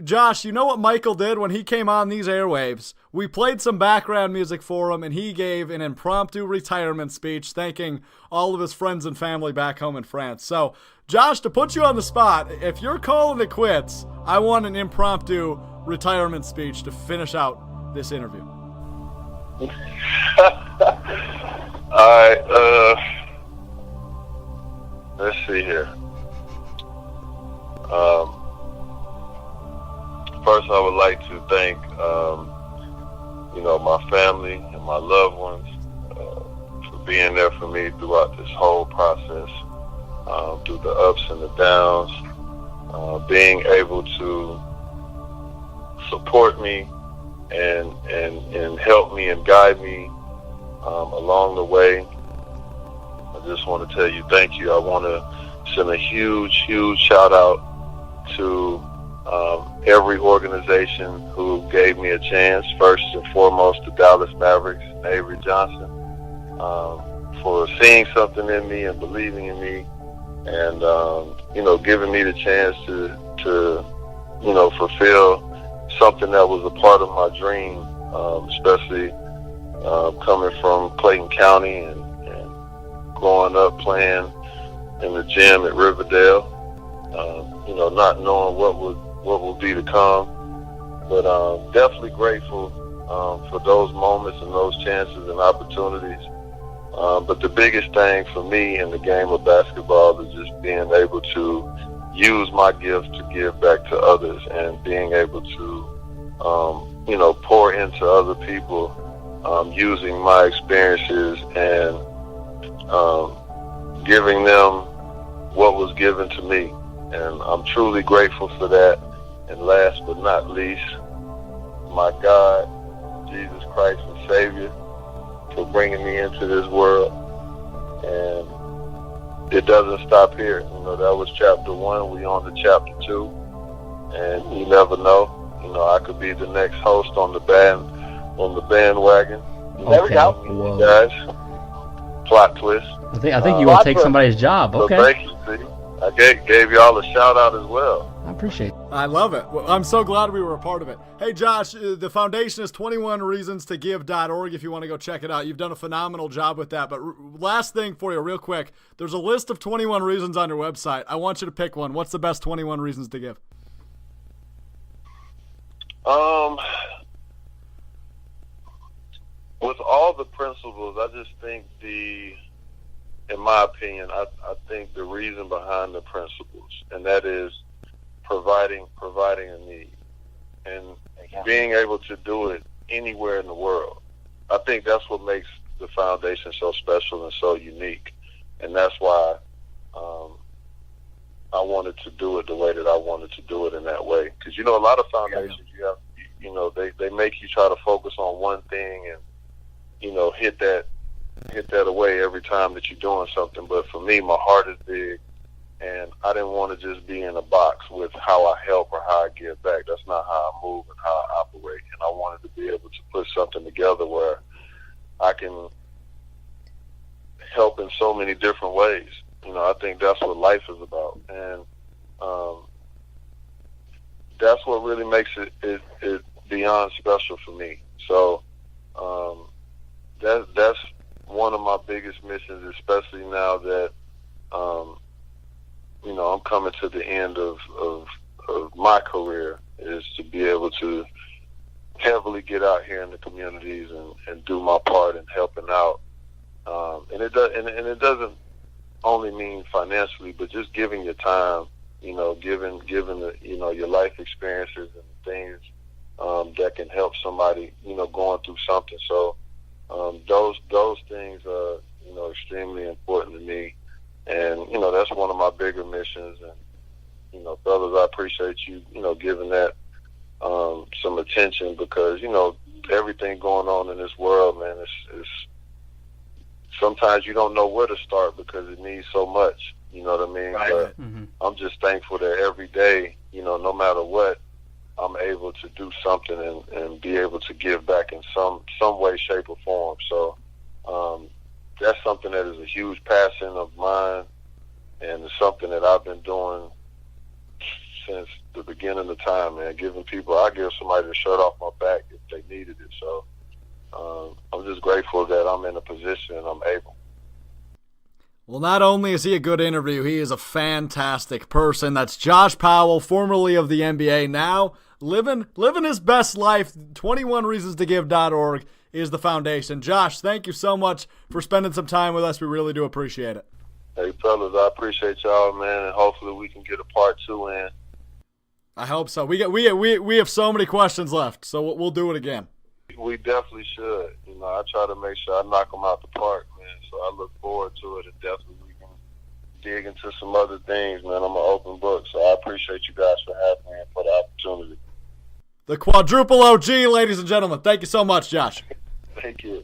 Josh, you know what Michael did when he came on these airwaves? We played some background music for him, and he gave an impromptu retirement speech thanking all of his friends and family back home in France. So, Josh, to put you on the spot, if you're calling it quits, I want an impromptu retirement speech to finish out this interview. All right. Let's see here. First, I would like to thank, my family and my loved ones for being there for me throughout this whole process, through the ups and the downs, being able to support me and help me and guide me along the way. I just want to tell you thank you. I want to send a huge shout out to every organization who gave me a chance. First and foremost, the Dallas Mavericks and Avery Johnson, for seeing something in me and believing in me, and giving me the chance to fulfill something that was a part of my dream, especially coming from Clayton County and growing up playing in the gym at Riverdale, not knowing what would be to come, but definitely grateful for those moments and those chances and opportunities. But the biggest thing for me in the game of basketball is just being able to use my gift to give back to others, and being able to pour into other people, using my experiences and giving them what was given to me. And I'm truly grateful for that. And last but not least, my God, Jesus Christ and Savior, for bringing me into this world. And it doesn't stop here. That was chapter 1. We on to chapter 2. And you never know. I could be the next host on the bandwagon. You never got me, guys. Plot twist. I think you want to take somebody's job. Okay. So thank you, see? I gave y'all a shout out as well. I appreciate it. I love it. Well, I'm so glad we were a part of it. Hey, Josh, the foundation is 21reasonstogive.org if you want to go check it out. You've done a phenomenal job with that. But last thing for you, real quick, there's a list of 21 reasons on your website. I want you to pick one. What's the best 21 reasons to give? With all the principles, I just think in my opinion, I think the reason behind the principles, and that is providing a need, and being able to do it anywhere in the world. I think that's what makes the foundation so special and so unique, and that's why I wanted to do it the way that I wanted to do it in that way. Because, a lot of foundations, they make you try to focus on one thing and, hit that away every time that you're doing something. But for me, my heart is big, and I didn't want to just be in a box with how I help or how I give back. That's not how I move and how I operate. And I wanted to be able to put something together where I can help in so many different ways. I think that's what life is about. And that's what really makes it beyond special for me. So that's one of my biggest missions, especially now that I'm coming to the end of my career, is to be able to heavily get out here in the communities and do my part in helping out. And it doesn't only mean financially, but just giving your time, giving your life experiences and things that can help somebody, going through something. So those things are, extremely important to me. And, that's one of my bigger missions. And, brothers, I appreciate you, giving that some attention, because, everything going on in this world, man, it's sometimes you don't know where to start because it needs so much, you know what I mean? Right. But I'm just thankful that every day, no matter what, I'm able to do something and be able to give back in some way, shape, or form. So that's something that is a huge passion of mine, and it's something that I've been doing since the beginning of time, man. I give somebody the shirt off my back if they needed it. So I'm just grateful that I'm in a position and I'm able. Well, not only is he a good interview, he is a fantastic person. That's Josh Powell, formerly of the NBA, now living his best life. 21reasonstogive.org is the foundation. Josh, thank you so much for spending some time with us. We really do appreciate it. Hey, fellas, I appreciate y'all, man, and hopefully we can get a part 2 in. I hope so. We have so many questions left, so we'll do it again. We definitely should. I try to make sure I knock them out the park, man. So I look forward to it, and definitely we can dig into some other things, man. I'm an open book, so I appreciate you guys for having me and for the opportunity. The Quadruple OG, ladies and gentlemen. Thank you so much, Josh. Thank you.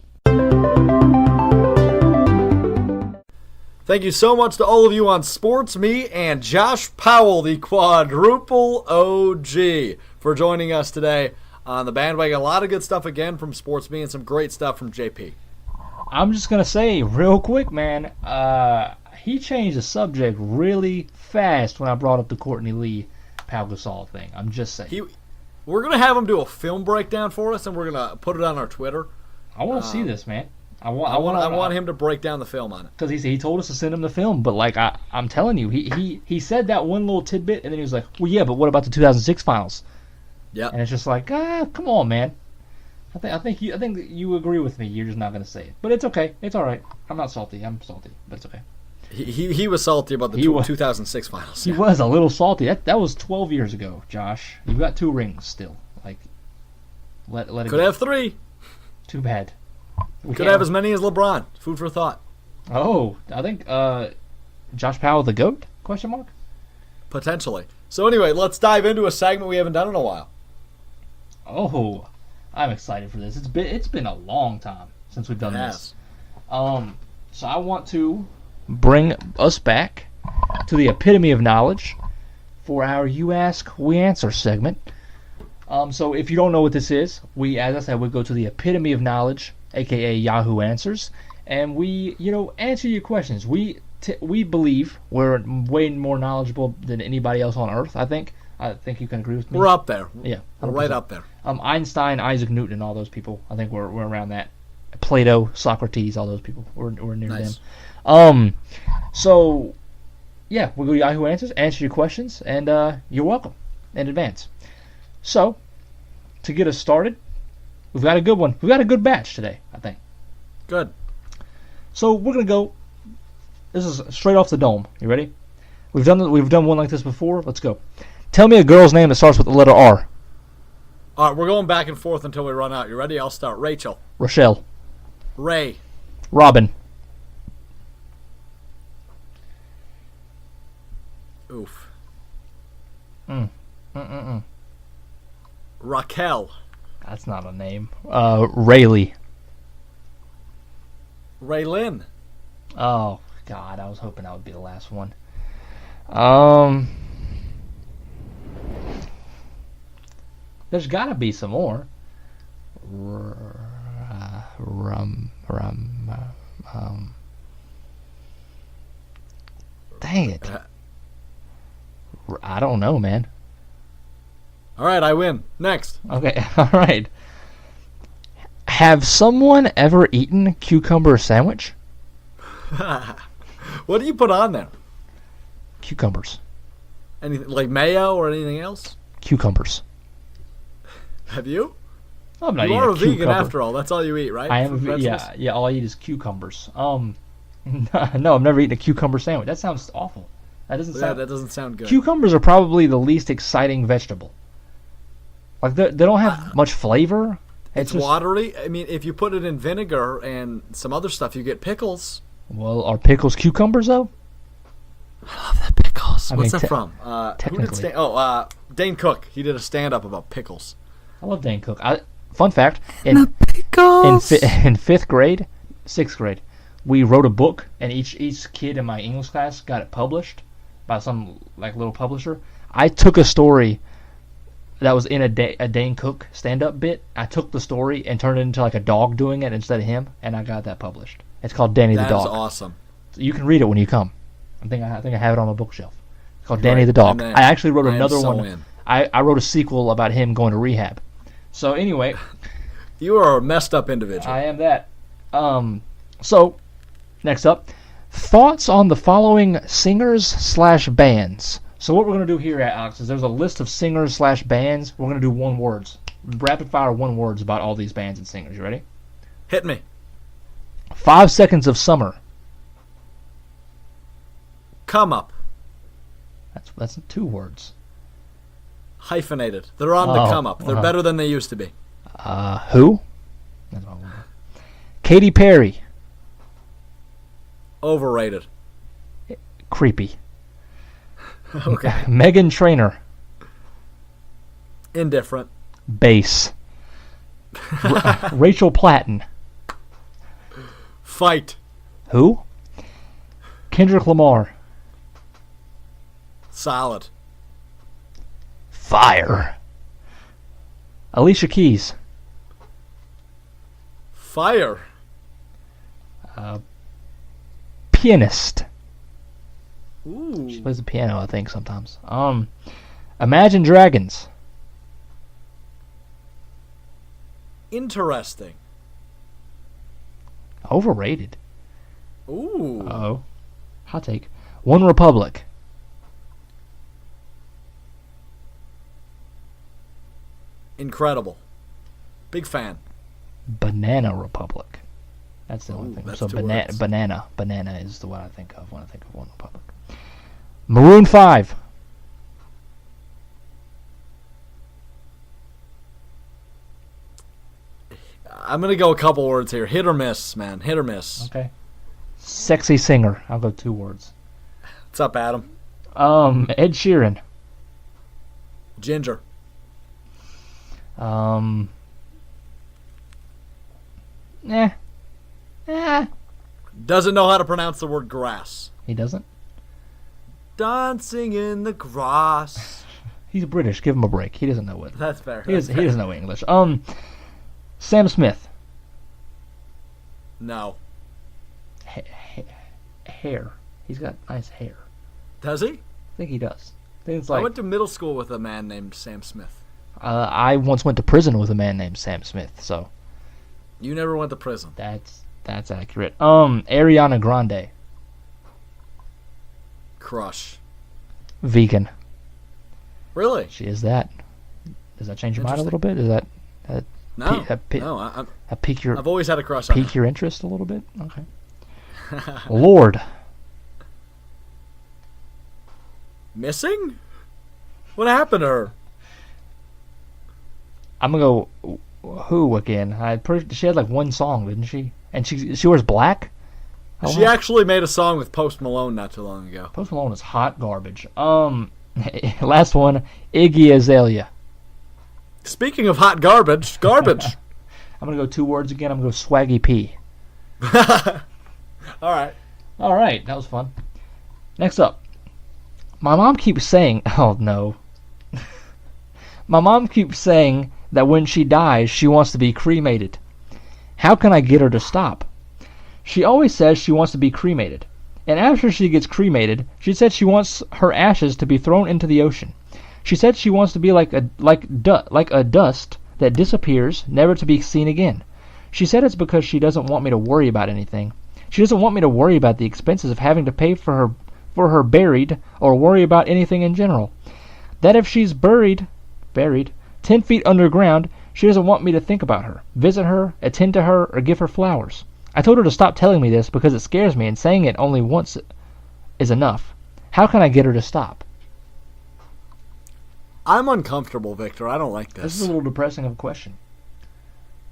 Thank you so much to all of you on SportsMe and Josh Powell, the Quadruple OG, for joining us today on the Bandwagon. A lot of good stuff again from SportsMe and some great stuff from JP. I'm just going to say real quick, man, he changed the subject really fast when I brought up the Courtney Lee Pau Gasol thing. I'm just saying. We're going to have him do a film breakdown for us, and we're going to put it on our Twitter. I want to see this, man. I want him to break down the film on it. Because he told us to send him the film, but like I'm telling you, he said that one little tidbit, and then he was like, well, yeah, but what about the 2006 finals? Yeah. And it's just like, come on, man. I think you agree with me. You're just not gonna say it, but it's okay. It's all right. I'm not salty. I'm salty, but it's okay. He was salty about the 2006 finals. He was a little salty. That was 12 years ago, Josh. You've got 2 rings still. Like, let it. Could have 3. Too bad. Could have as many as LeBron. Food for thought. Oh, I think Josh Powell the GOAT? Question mark. Potentially. So anyway, let's dive into a segment we haven't done in a while. Oh, I'm excited for this. It's been a long time since we've done this. So I want to bring us back to the epitome of knowledge for our You Ask, We Answer segment. So if you don't know what this is, as I said, we go to the epitome of knowledge, aka Yahoo Answers, and we, answer your questions. We believe we're way more knowledgeable than anybody else on Earth. I think you can agree with me. We're up there. Yeah, 100%. We're right up there. Einstein, Isaac Newton, and all those people. I think we're around that. Plato, Socrates, all those people. We're near them. So yeah, we'll go to Yahoo Answers, answer your questions, and you're welcome in advance. So, to get us started, we've got a good one. We've got a good batch today, I think. Good. So we're gonna go. This is straight off the dome. You ready? We've done one like this before. Let's go. Tell me a girl's name that starts with the letter R. All right, we're going back and forth until we run out. You ready? I'll start. Rachel. Rochelle. Ray. Robin. Oof. Raquel. That's not a name. Rayleigh. Raylyn. Oh, God. I was hoping that would be the last one. There's got to be some more. Dang it. I don't know, man. All right, I win. Next. Okay, all right. Have someone ever eaten cucumber sandwich? What do you put on there? Cucumbers. Anything like mayo or anything else? Cucumbers. Have you? I'm not you eating are a a vegan cucumber. after all. That's all you eat, right? I am. Yeah. All I eat is cucumbers. No, I've never eaten a cucumber sandwich. That sounds awful. That doesn't sound good. Cucumbers are probably the least exciting vegetable. Like they don't have much flavor. It's just watery. I mean, if you put it in vinegar and some other stuff, you get pickles. Well, are pickles cucumbers though? I love that pickles. What's that from? Technically. Dane Cook. He did a stand-up about pickles. I love Dane Cook. Fun fact: in fifth grade, sixth grade, we wrote a book, and each kid in my English class got it published by some little publisher. I took a story that was in a Dane Cook stand-up bit. I took the story and turned it into a dog doing it instead of him, and I got that published. It's called Danny the Dog. That is awesome. So you can read it when you come. I think I have it on my bookshelf. It's called Danny the Dog. I actually wrote another one. I wrote a sequel about him going to rehab. So anyway, you are a messed up individual. I am that. So next up, thoughts on the following singers/bands. So what we're gonna do here, Alex, is there's a list of singers/bands. We're gonna do one words, rapid fire one words about all these bands and singers. You ready? Hit me. 5 Seconds of Summer. Come up. That's 2 words. Hyphenated. They're on the come up. They're better than they used to be. Who? Katy Perry. Overrated. Creepy. Okay. Meghan Trainor. Indifferent. Bass. Rachel Platten. Fight. Who? Kendrick Lamar. Solid. Fire. Alicia Keys. Fire. Pianist. Ooh. She plays the piano, I think, sometimes. Imagine Dragons. Interesting. Overrated. Ooh. Uh-oh. Hot take. One Republic. Incredible. Big fan. Banana Republic. That's the only thing. That's So 2 words. banana is the one I think of when I think of One Republic. Maroon 5. I'm gonna go a couple words here. Hit or miss, man. Hit or miss. Okay. Sexy singer. I'll go 2 words. What's up, Adam? Ed Sheeran. Ginger. Doesn't know how to pronounce the word grass. He doesn't? Dancing in the grass. He's British. Give him a break. He doesn't know it. That's fair. He doesn't know English. Sam Smith. No. Hair. He's got nice hair. Does he? I think he does. I think it's I went to middle school with a man named Sam Smith. I once went to prison with a man named Sam Smith, so You never went to prison. that's accurate. Ariana Grande. Crush. Vegan. Really? She is that. Does that change your mind a little bit? Is that No. pique your I've always had a crush on her. pique your interest a little bit? Okay. Lord. Missing? What happened to her? I'm gonna go. Who again? She had like one song, didn't she? And she wears black. She actually made a song with Post Malone not too long ago. Post Malone is hot garbage. Last one, Iggy Azalea. Speaking of hot garbage. I'm gonna go 2 words again. I'm gonna go Swaggy P. All right, that was fun. Next up, my mom keeps saying, oh no. My mom keeps saying that when she dies, she wants to be cremated. How can I get her to stop? She always says she wants to be cremated. And after she gets cremated, she said she wants her ashes to be thrown into the ocean. She said she wants to be like a dust that disappears, never to be seen again. She said it's because she doesn't want me to worry about anything. She doesn't want me to worry about the expenses of having to pay for her buried, or worry about anything in general. That if she's buried 10 feet underground, she doesn't want me to think about her, visit her, attend to her, or give her flowers. I told her to stop telling me this because it scares me, and saying it only once is enough. How can I get her to stop? I'm uncomfortable, Victor. I don't like this. This is a little depressing of a question.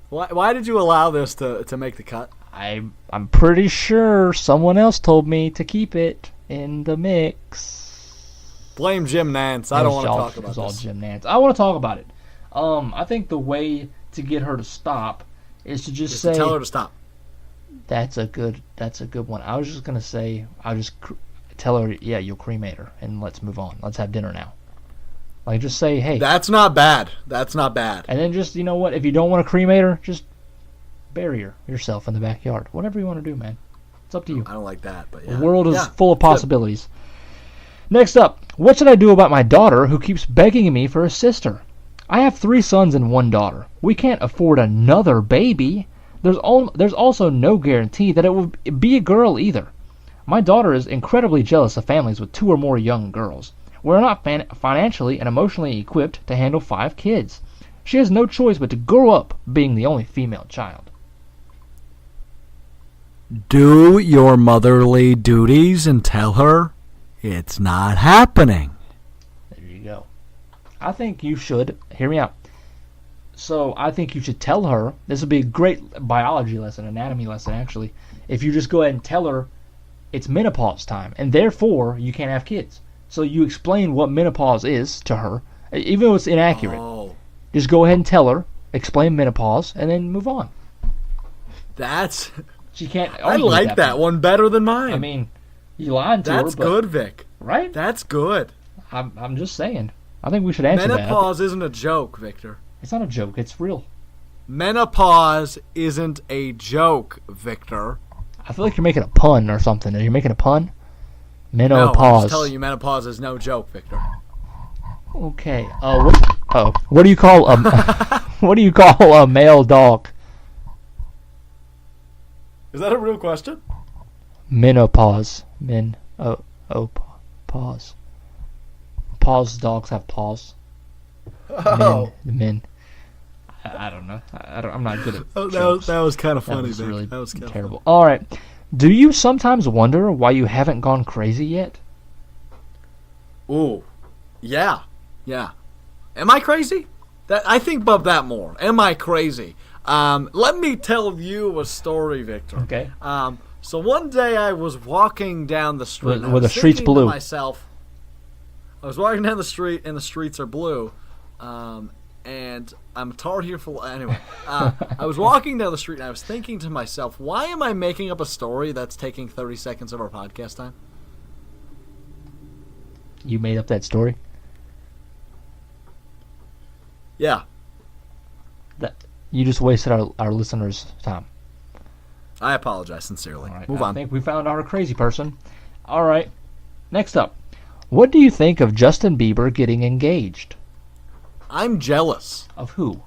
Why did you allow this to make the cut? I'm pretty sure someone else told me to keep it in the mix. Blame Jim Nance. I don't want to talk about this. It was all Jim Nance. I want to talk about it. I think the way to get her to stop is to just say, tell her to stop. That's a good one. I was just gonna say, I'll just tell her, yeah, you'll cremate her, and let's move on. Let's have dinner now. Like, just say, hey. That's not bad. And then just, you know what? If you don't want to cremate her, just bury her yourself in the backyard. Whatever you want to do, man. It's up to you. I don't like that, but yeah. The world is full of possibilities. Good. Next up, what should I do about my daughter who keeps begging me for a sister? I have 3 sons and 1 daughter. We can't afford another baby. There's also no guarantee that it will be a girl either. My daughter is incredibly jealous of families with 2 or more young girls. We're not financially and emotionally equipped to handle 5 kids. She has no choice but to grow up being the only female child. Do your motherly duties and tell her it's not happening. There you go. I think you should. Hear me out. So I think you should tell her. This would be a great biology lesson, anatomy lesson, actually. If you just go ahead and tell her it's menopause time, and therefore you can't have kids. So you explain what menopause is to her, even though it's inaccurate. Oh. Just go ahead and tell her, explain menopause, and then move on. She can't. I like that one better than mine. I mean, you lied to her. That's good, Vic. Right? That's good. I'm just saying. I think we should answer that. Menopause isn't a joke, Victor. It's not a joke. It's real. Menopause isn't a joke, Victor. I feel like you're making a pun or something. Are you making a pun? Menopause. No, I'm just telling you, menopause is no joke, Victor. Okay. What do you call a male dog? Is that a real question? Menopause. Pause. Paws. Dogs have paws. Oh. Men. I don't know. I'm not good at that was kind of funny. That was terrible. All right. Do you sometimes wonder why you haven't gone crazy yet? Ooh. Yeah. Am I crazy? I think about that more. Am I crazy? Let me tell you a story, Victor. Okay. So one day I was walking down the street. Where the street's blue. I was walking down the street, and the streets are blue. And I'm a Tar Heel for anyway. I was walking down the street, and I was thinking to myself, why am I making up a story that's taking 30 seconds of our podcast time? You made up that story? Yeah. You just wasted our listeners' time. I apologize sincerely. Right, Move on. I think we found our crazy person. All right. Next up. What do you think of Justin Bieber getting engaged? I'm jealous. Of who?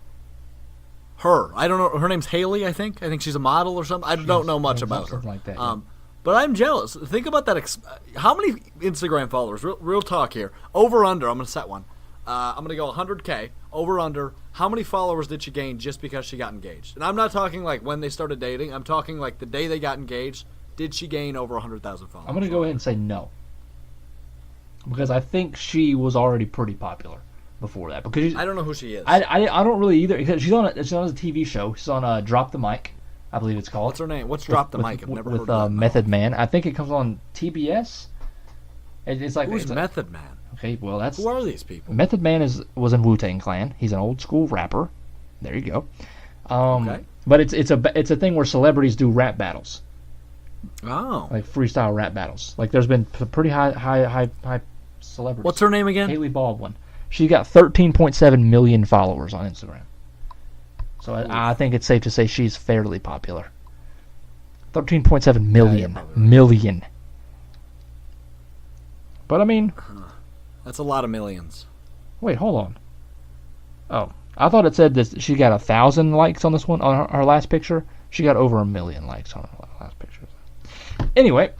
Her. I don't know. Her name's Haley, I think. I think she's a model or something. I don't know much about her. Like that, yeah. But I'm jealous. Think about that. How many Instagram followers? Real talk here. Over, under. I'm going to set one. I'm going to go 100K. Over, under. How many followers did she gain just because she got engaged? And I'm not talking like when they started dating. I'm talking like the day they got engaged. Did she gain over 100,000 followers? I'm going to go ahead and say no. because I think she was already pretty popular before that. Because I don't know who she is. I don't really either. Because she's on a TV show. She's on Drop the Mic, I believe it's called. What's her name? What's Drop the Mic? I've never heard of that. Method Man. I think it comes on TBS. It's like who's Method Man? Okay, well that's who are these people? Method Man was in Wu-Tang Clan. He's an old school rapper. There you go. Okay. But it's a thing where celebrities do rap battles. Oh. Like freestyle rap battles. Like there's been pretty high celebrities. What's her name again? Haley Baldwin. She got 13.7 million followers on Instagram. So I think it's safe to say she's fairly popular. 13.7 million. But I mean, that's a lot of millions. Wait, hold on. Oh, I thought it said that she got 1,000 likes on this one on her last picture. She got over 1 million likes on her last picture. Anyway,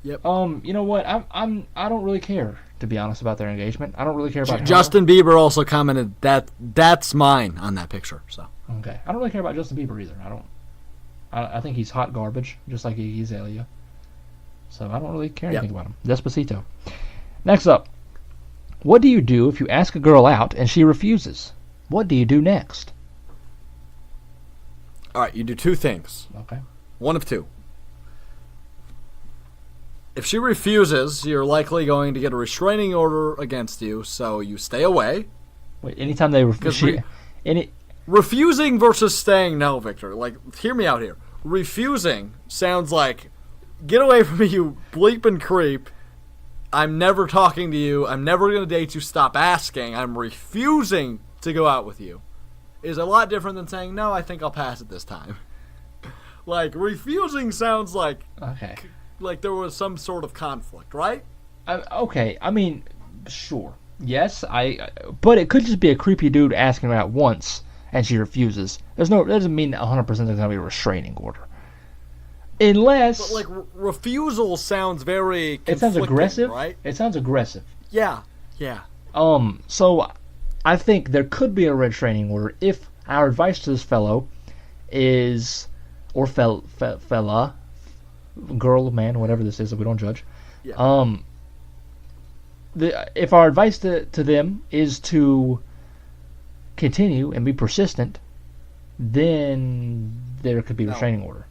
yep. You know what? I don't really care, to be honest, about their engagement. I don't really care about Justin Bieber also commented that's mine on that picture. So okay, I don't really care about Justin Bieber either. I think he's hot garbage, just like Iggy Azalea. So I don't really care anything about him. Despacito. Next up, what do you do if you ask a girl out and she refuses? What do you do next? All right, you do two things. Okay. One of two. If she refuses, you're likely going to get a restraining order against you, so you stay away. Wait, anytime they refuse... Refusing versus staying, no, Victor. Like, hear me out here. Refusing sounds like, get away from me, you bleeping creep. I'm never talking to you. I'm never going to date you. Stop asking. I'm refusing to go out with you. Is a lot different than saying, no, I think I'll pass it this time. Like, refusing sounds like... Okay. Like there was some sort of conflict, right? Okay, I mean, sure. Yes, but it could just be a creepy dude asking her out once and she refuses. It doesn't mean 100% there's going to be a restraining order. Unless... But, like, refusal sounds very it sounds aggressive, right? It sounds aggressive. Yeah. So I think there could be a restraining order if our advice to this fellow is... Or fella... girl, man, whatever this is, we don't judge. Yeah. If our advice to them is to continue and be persistent, then there could be a restraining order.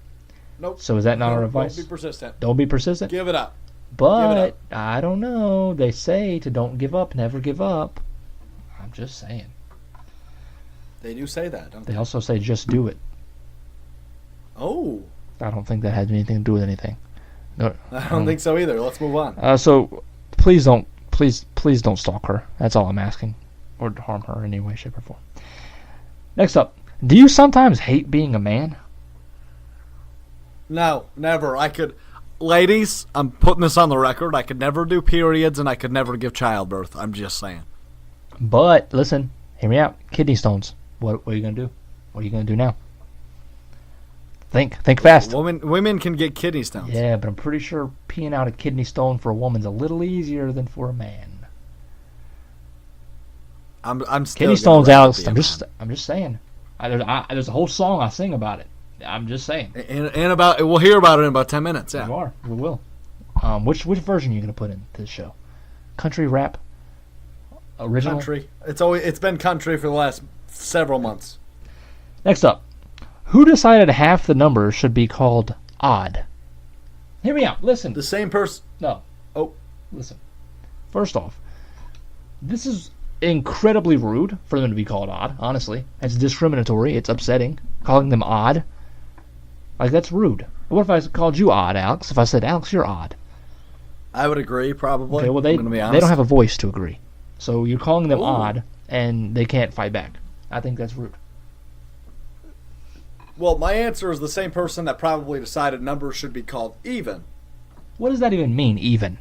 Nope. So is that not our advice? Don't be persistent. Don't be persistent? Give it up. But I don't know. They say to don't give up, never give up. I'm just saying. They do say that, don't they? They also say just do it. Oh. I don't think that has anything to do with anything. No, I don't think so either. Let's move on. So please don't stalk her. That's all I'm asking, or harm her in any way, shape, or form. Next up, do you sometimes hate being a man? No, never. Ladies, I'm putting this on the record. I could never do periods, and I could never give childbirth. I'm just saying. But listen, hear me out. Kidney stones. What are you gonna do? What are you gonna do now? Think fast. Women can get kidney stones. Yeah, but I'm pretty sure peeing out a kidney stone for a woman's a little easier than for a man. I'm still kidney stones, Alex. I'm just saying. There's a whole song I sing about it. I'm just saying. And we'll hear about it in about 10 minutes. Yeah, we will. Which version are you gonna put into the show? Country, rap, original. Country. It's been country for the last several months. Next up. Who decided half the numbers should be called odd? Hear me out. Listen. The same person. No. Oh. Listen. First off, this is incredibly rude for them to be called odd, honestly. It's discriminatory. It's upsetting. Calling them odd. Like, that's rude. What if I called you odd, Alex? If I said, Alex, you're odd. I would agree, probably. Okay, well, they don't have a voice to agree. So you're calling them odd, and they can't fight back. I think that's rude. Well, my answer is the same person that probably decided numbers should be called even. What does that even mean, even?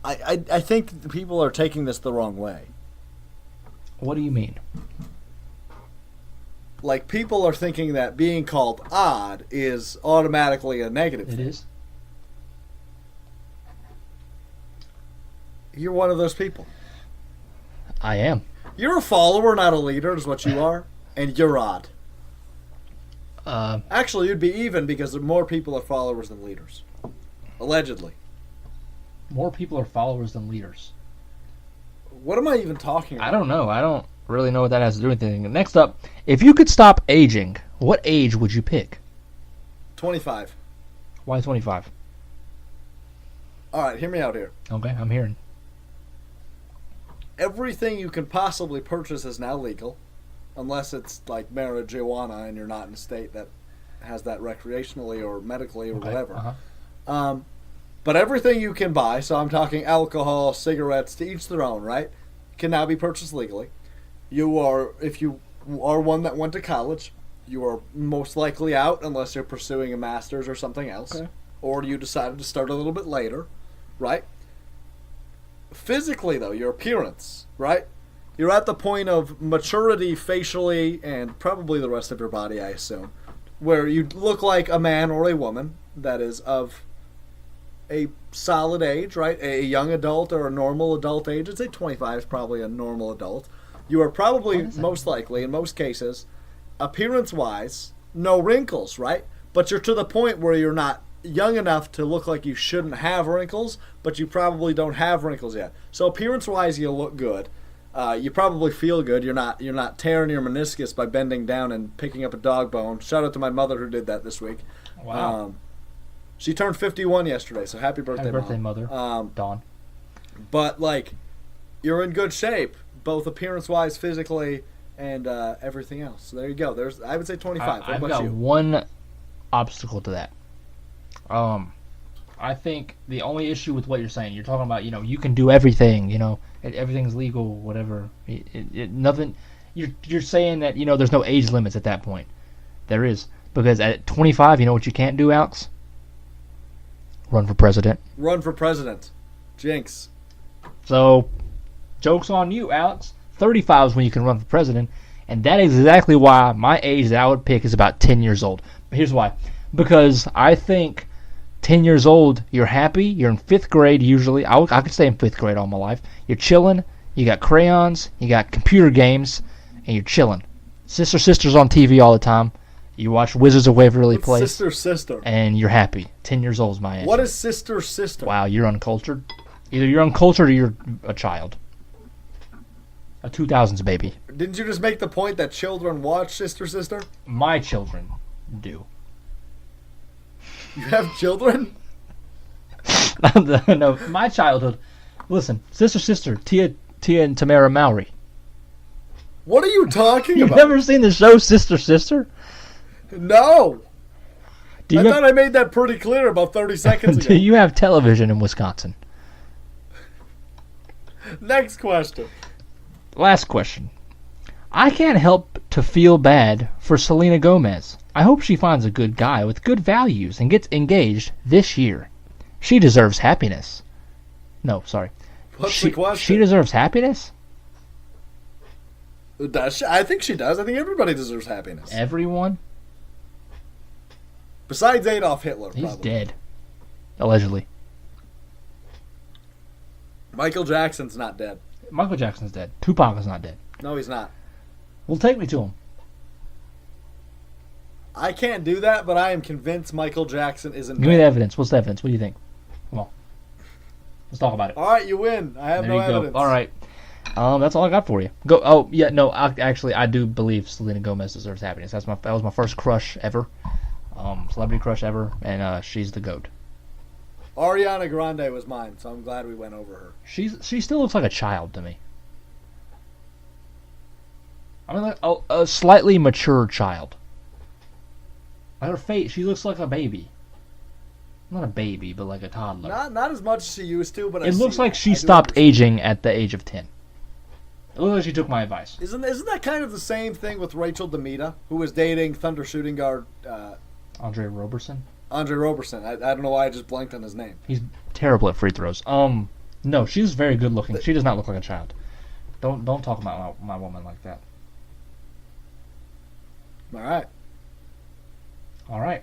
I think people are taking this the wrong way. What do you mean? Like, people are thinking that being called odd is automatically a negative thing. It is. You're one of those people. I am. You're a follower, not a leader, is what you are. And you're odd. Actually, you'd be even because more people are followers than leaders. Allegedly. More people are followers than leaders. What am I even talking about? I don't know. I don't really know what that has to do with anything. Next up, if you could stop aging, what age would you pick? 25. Why 25? All right, hear me out here. Okay, I'm hearing. Everything you can possibly purchase is now legal, unless it's like marijuana and you're not in a state that has that recreationally or medically or whatever. But everything you can buy, so I'm talking alcohol, cigarettes, to each their own, right, can now be purchased legally. If you are one that went to college, you are most likely out unless you're pursuing a master's or something else. Okay. Or you decided to start a little bit later, right? Physically, though, your appearance, right? You're at the point of maturity facially and probably the rest of your body, I assume, where you look like a man or a woman that is of a solid age, right? A young adult or a normal adult age. I'd say 25 is probably a normal adult. You are probably, most likely, in most cases, appearance-wise, no wrinkles, right? But you're to the point where you're not young enough to look like you shouldn't have wrinkles, but you probably don't have wrinkles yet. So appearance-wise, you look good. You probably feel good. You're not tearing your meniscus by bending down and picking up a dog bone. Shout out to my mother who did that this week. Wow. She turned 51 yesterday, so happy birthday, Happy birthday, Mother. Dawn. But, like, you're in good shape, both appearance-wise, physically, and everything else. So there you go. I would say 25. I've got one obstacle to that. I think the only issue with what you're saying, you're talking about, you can do everything, everything's legal, whatever. Nothing. You're saying that, there's no age limits at that point. There is. Because at 25, you know what you can't do, Alex? Run for president. Run for president. Jinx. So, joke's on you, Alex. 35 is when you can run for president, and that is exactly why my age that I would pick is about 10 years old. Here's why. Because I think 10 years old, you're happy, you're in 5th grade usually. I could stay in 5th grade all my life. You're chilling, you got crayons, you got computer games, and you're chilling. Sister's on TV all the time. You watch Wizards of Waverly Place. Sister. And you're happy. 10 years old is my age. What is sister? Wow, you're uncultured. Either you're uncultured or you're a child. A 2000s baby. Didn't you just make the point that children watch Sister? My children do. You have children? No, my childhood. Listen, Sister, Tia and Tamara Mowry. What are you talking You've about? never seen the show Sister? No. I thought I made that pretty clear about 30 seconds ago. Do you have television in Wisconsin? Next question. Last question. I can't help to feel bad for Selena Gomez. I hope she finds a good guy with good values and gets engaged this year. She deserves happiness. No, sorry. What's the question? She deserves happiness? Does she? I think she does. I think everybody deserves happiness. Everyone? Besides Adolf Hitler, He's probably. dead. Allegedly. Michael Jackson's not dead. Michael Jackson's dead. Tupac is not dead. No, he's not. Well, take me to him. I can't do that, but I am convinced Michael Jackson isn't dead. Give me the evidence. What's the evidence? What do you think? Come on. Let's talk about it. All right, you win. I have There no you evidence. go. All right. That's all I got for you. Go. Oh, yeah, no, I do believe Selena Gomez deserves happiness. That was my first crush ever. Celebrity crush ever, and she's the GOAT. Ariana Grande was mine, so I'm glad we went over her. She still looks like a child to me. I mean, like a slightly mature child. Like her face, she looks like a baby. Not a baby, but like a toddler. Not as much as she used to, but it looks like she stopped aging at the age of 10. It looks like she took my advice. Isn't that kind of the same thing with Rachel Demita, who was dating Thunder shooting guard Andre Roberson? Andre Roberson. I don't know why I just blanked on his name. He's terrible at free throws. No, she's very good looking. She does not look like a child. Don't talk about my woman like that. All right.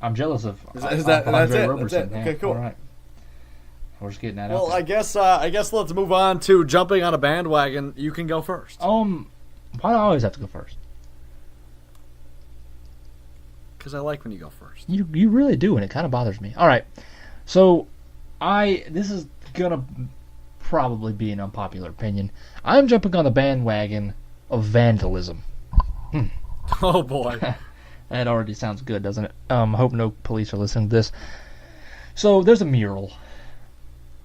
I'm jealous of that's Andre it. Roberson. That's it. Okay, cool. All right. We're just getting that out Well, there. I guess let's move on to jumping on a bandwagon. You can go first. Why do I always have to go first? Because I like when you go first. You really do, and it kind of bothers me. All right. So, This is gonna probably be an unpopular opinion. I'm jumping on the bandwagon of vandalism. Oh boy. That already sounds good, doesn't it? Hope no police are listening to this. So there's a mural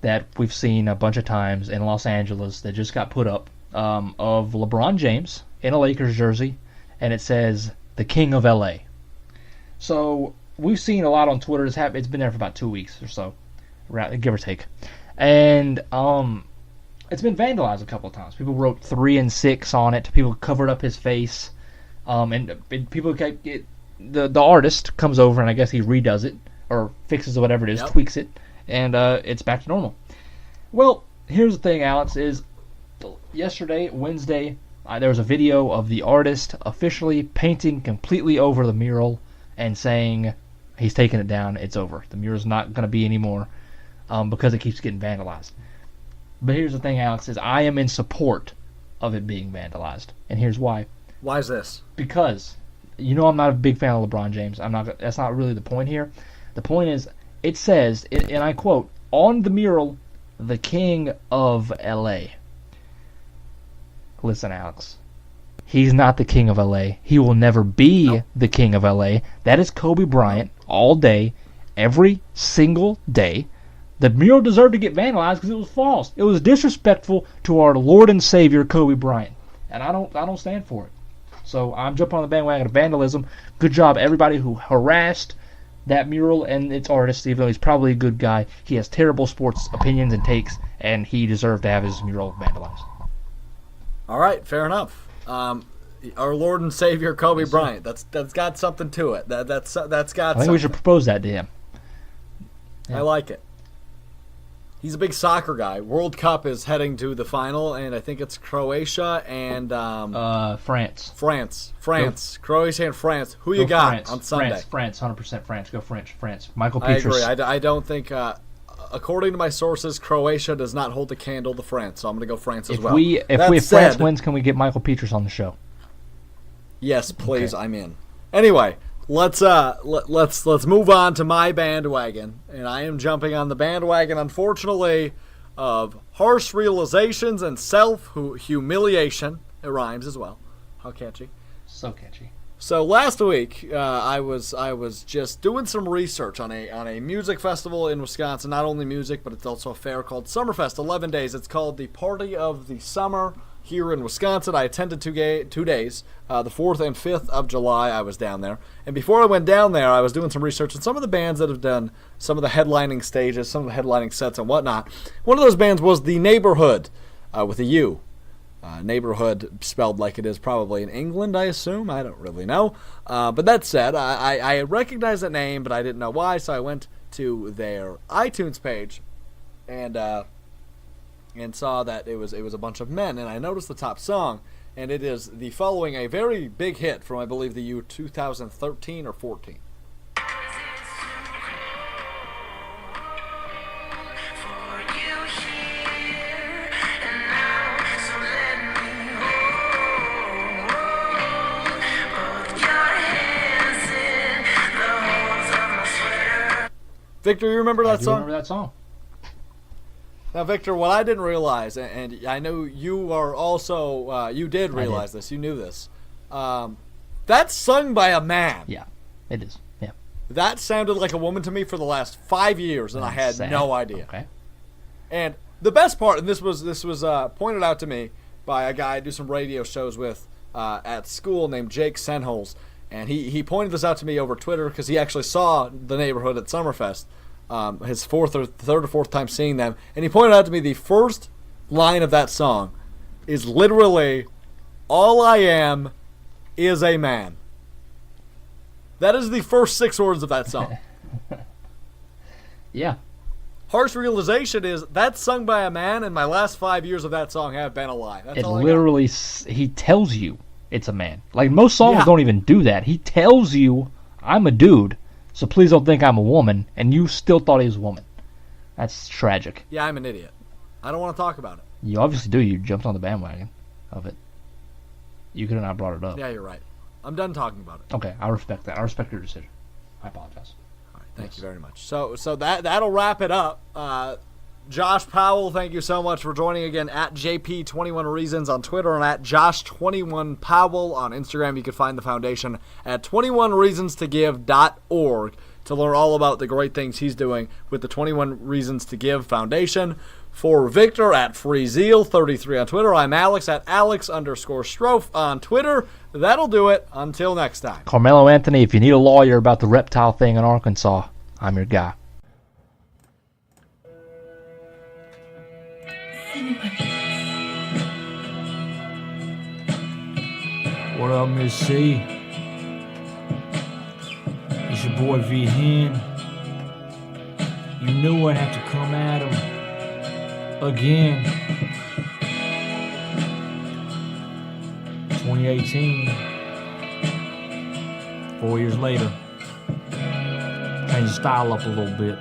that we've seen a bunch of times in Los Angeles that just got put up of LeBron James in a Lakers jersey, and it says "The King of LA." So we've seen a lot on Twitter. It's been there for about 2 weeks or so, give or take, and it's been vandalized a couple of times. People wrote 3 and 6 on it. People covered up his face, and people the artist comes over and I guess he redoes it or fixes whatever it is, tweaks it, and it's back to normal. Well, here's the thing, Alex, is yesterday, Wednesday, there was a video of the artist officially painting completely over the mural and saying he's taking it down, it's over. The mural's not going to be anymore because it keeps getting vandalized. But here's the thing, Alex, is I am in support of it being vandalized. And here's why. Why is this? Because, I'm not a big fan of LeBron James. That's not really the point here. The point is, it says, and I quote, on the mural, "The King of LA." Listen, Alex. He's not the King of LA. He will never be the King of LA. That is Kobe Bryant all day, every single day. The mural deserved to get vandalized because it was false. It was disrespectful to our Lord and Savior Kobe Bryant, and I don't stand for it. So I'm jumping on the bandwagon of vandalism. Good job, everybody who harassed that mural and its artist, even though he's probably a good guy. He has terrible sports opinions and takes, and he deserved to have his mural vandalized. All right, fair enough. Our Lord and Savior Kobe Bryant. That's got something to it. That's got. I think we should propose that to him. Yeah. I like it. He's a big soccer guy. World Cup is heading to the final, and I think it's Croatia and France. France. Croatia and France. Who you got France. on Sunday? France. 100% France. Go France. Michael Petrus. I agree. I don't think. According to my sources, Croatia does not hold a candle to France, so I'm going to go France as well. If France wins, can we get Michael Petrus on the show? Yes, please. Okay. I'm in. Anyway, let's move on to my bandwagon, and I am jumping on the bandwagon, unfortunately, of harsh realizations and self-humiliation. It rhymes as well. How catchy! So catchy. So last week, I was just doing some research on a music festival in Wisconsin. Not only music, but it's also a fair called Summerfest. 11 days. It's called the Party of the Summer here in Wisconsin. I attended 2 days. The 4th and 5th of July, I was down there. And before I went down there, I was doing some research on some of the bands that have done some of the headlining stages, some of the headlining sets and whatnot. One of those bands was The Neighborhood, with a U. Neighborhood spelled like it is probably in England, I assume. I don't really know. But that said, I recognized that name, but I didn't know why, so I went to their iTunes page and saw that it was a bunch of men, and I noticed the top song, and it is the following, a very big hit from, I believe, the year 2013 or 14. Victor, you remember that song? I remember that song. Now, Victor, what I didn't realize, and I know you are also, you did realize this, you knew this. That's sung by a man. Yeah, it is. Yeah. That sounded like a woman to me for the last 5 years, and I had no idea. Okay. And the best part, and this was pointed out to me by a guy I do some radio shows with at school named Jake Senholz. And he pointed this out to me over Twitter because he actually saw The Neighborhood at Summerfest, his third or fourth time seeing them. And he pointed out to me the first line of that song is literally, "All I am is a man." That is the first 6 words of that song. Yeah. Harsh realization is that's sung by a man, and my last 5 years of that song have been a lie. That's it all I literally, he tells you it's a man. Like, most songs don't even do that. He tells you, I'm a dude, so please don't think I'm a woman, and you still thought he was a woman. That's tragic. Yeah, I'm an idiot. I don't want to talk about it. You obviously do. You jumped on the bandwagon of it. You could have not brought it up. Yeah, you're right. I'm done talking about it. Okay, I respect that. I respect your decision. I apologize. All right. Thank you very much. So that'll wrap it up. Josh Powell, thank you so much for joining again at JP21Reasons on Twitter and at Josh21Powell on Instagram. You can find the foundation at 21reasonstogive.org to learn all about the great things he's doing with the 21 Reasons to Give Foundation. For Victor at FreeZeal33 on Twitter, I'm Alex at Alex_Strofe on Twitter. That'll do it. Until next time. Carmelo Anthony, if you need a lawyer about the reptile thing in Arkansas, I'm your guy. What up, Miss C? It's your boy V Hen. You knew I'd have to come at him again. 2018. 4 years later. Change the style up a little bit.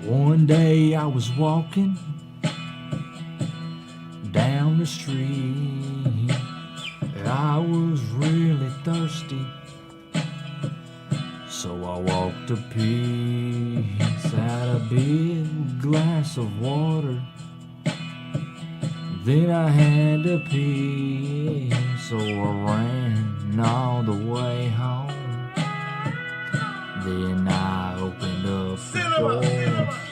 One day I was walking down the street. I was really thirsty, so I walked a piece, had a big glass of water. Then I had to pee, so I ran all the way home. Then I opened up the door.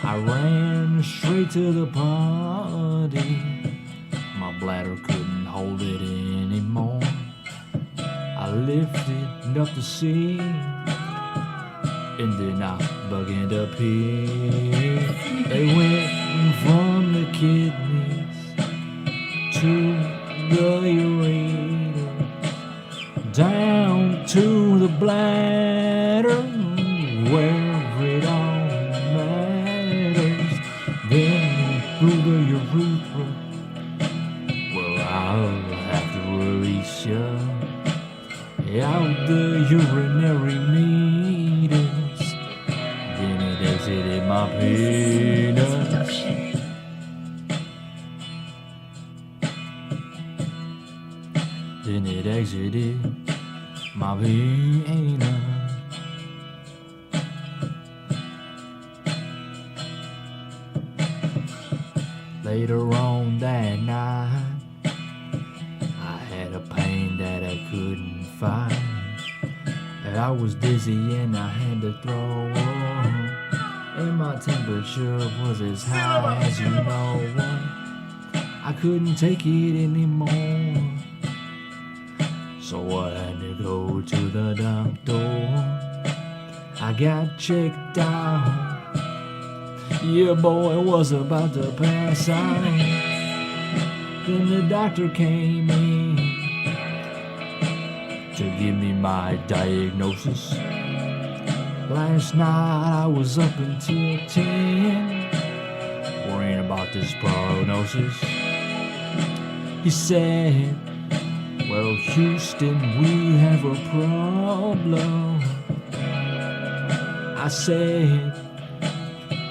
I ran straight to the party. My bladder couldn't hold it anymore. I lifted up the seat, and then I began to pee. They went from the kidneys to the urethra, down to the bladder, where it all matters. Then through the urethra, where I'll have to release you out the urinary meters. Then it exited my penis. Then it exited my penis. Later on that night, I had a pain that I couldn't fight. I was dizzy and I had to throw up, and my temperature was as high as you know what. I couldn't take it anymore, so I had to go to the doctor. I got checked out. Yeah, boy, was about to pass out. Then the doctor came in to give me my diagnosis. Last night I was up until 10, worrying about this prognosis. He said, well, Houston, we have a problem. I said,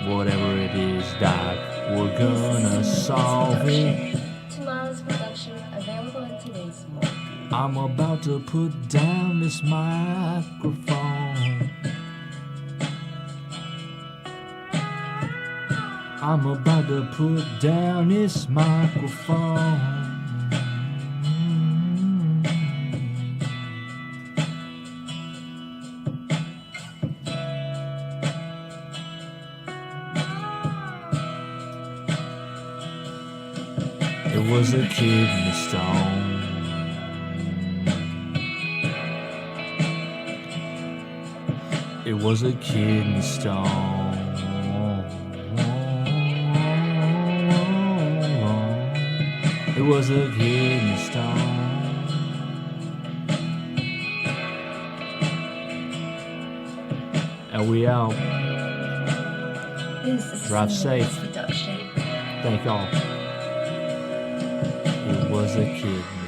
whatever it is, Doc, we're gonna solve it. Tomorrow's production available in today's morning. I'm about to put down this microphone. I'm about to put down this microphone. It was a kidney stone. It was a kidney stone. It was a kidney stone. And we out. Drive safe. Thank y'all. It was a kidney.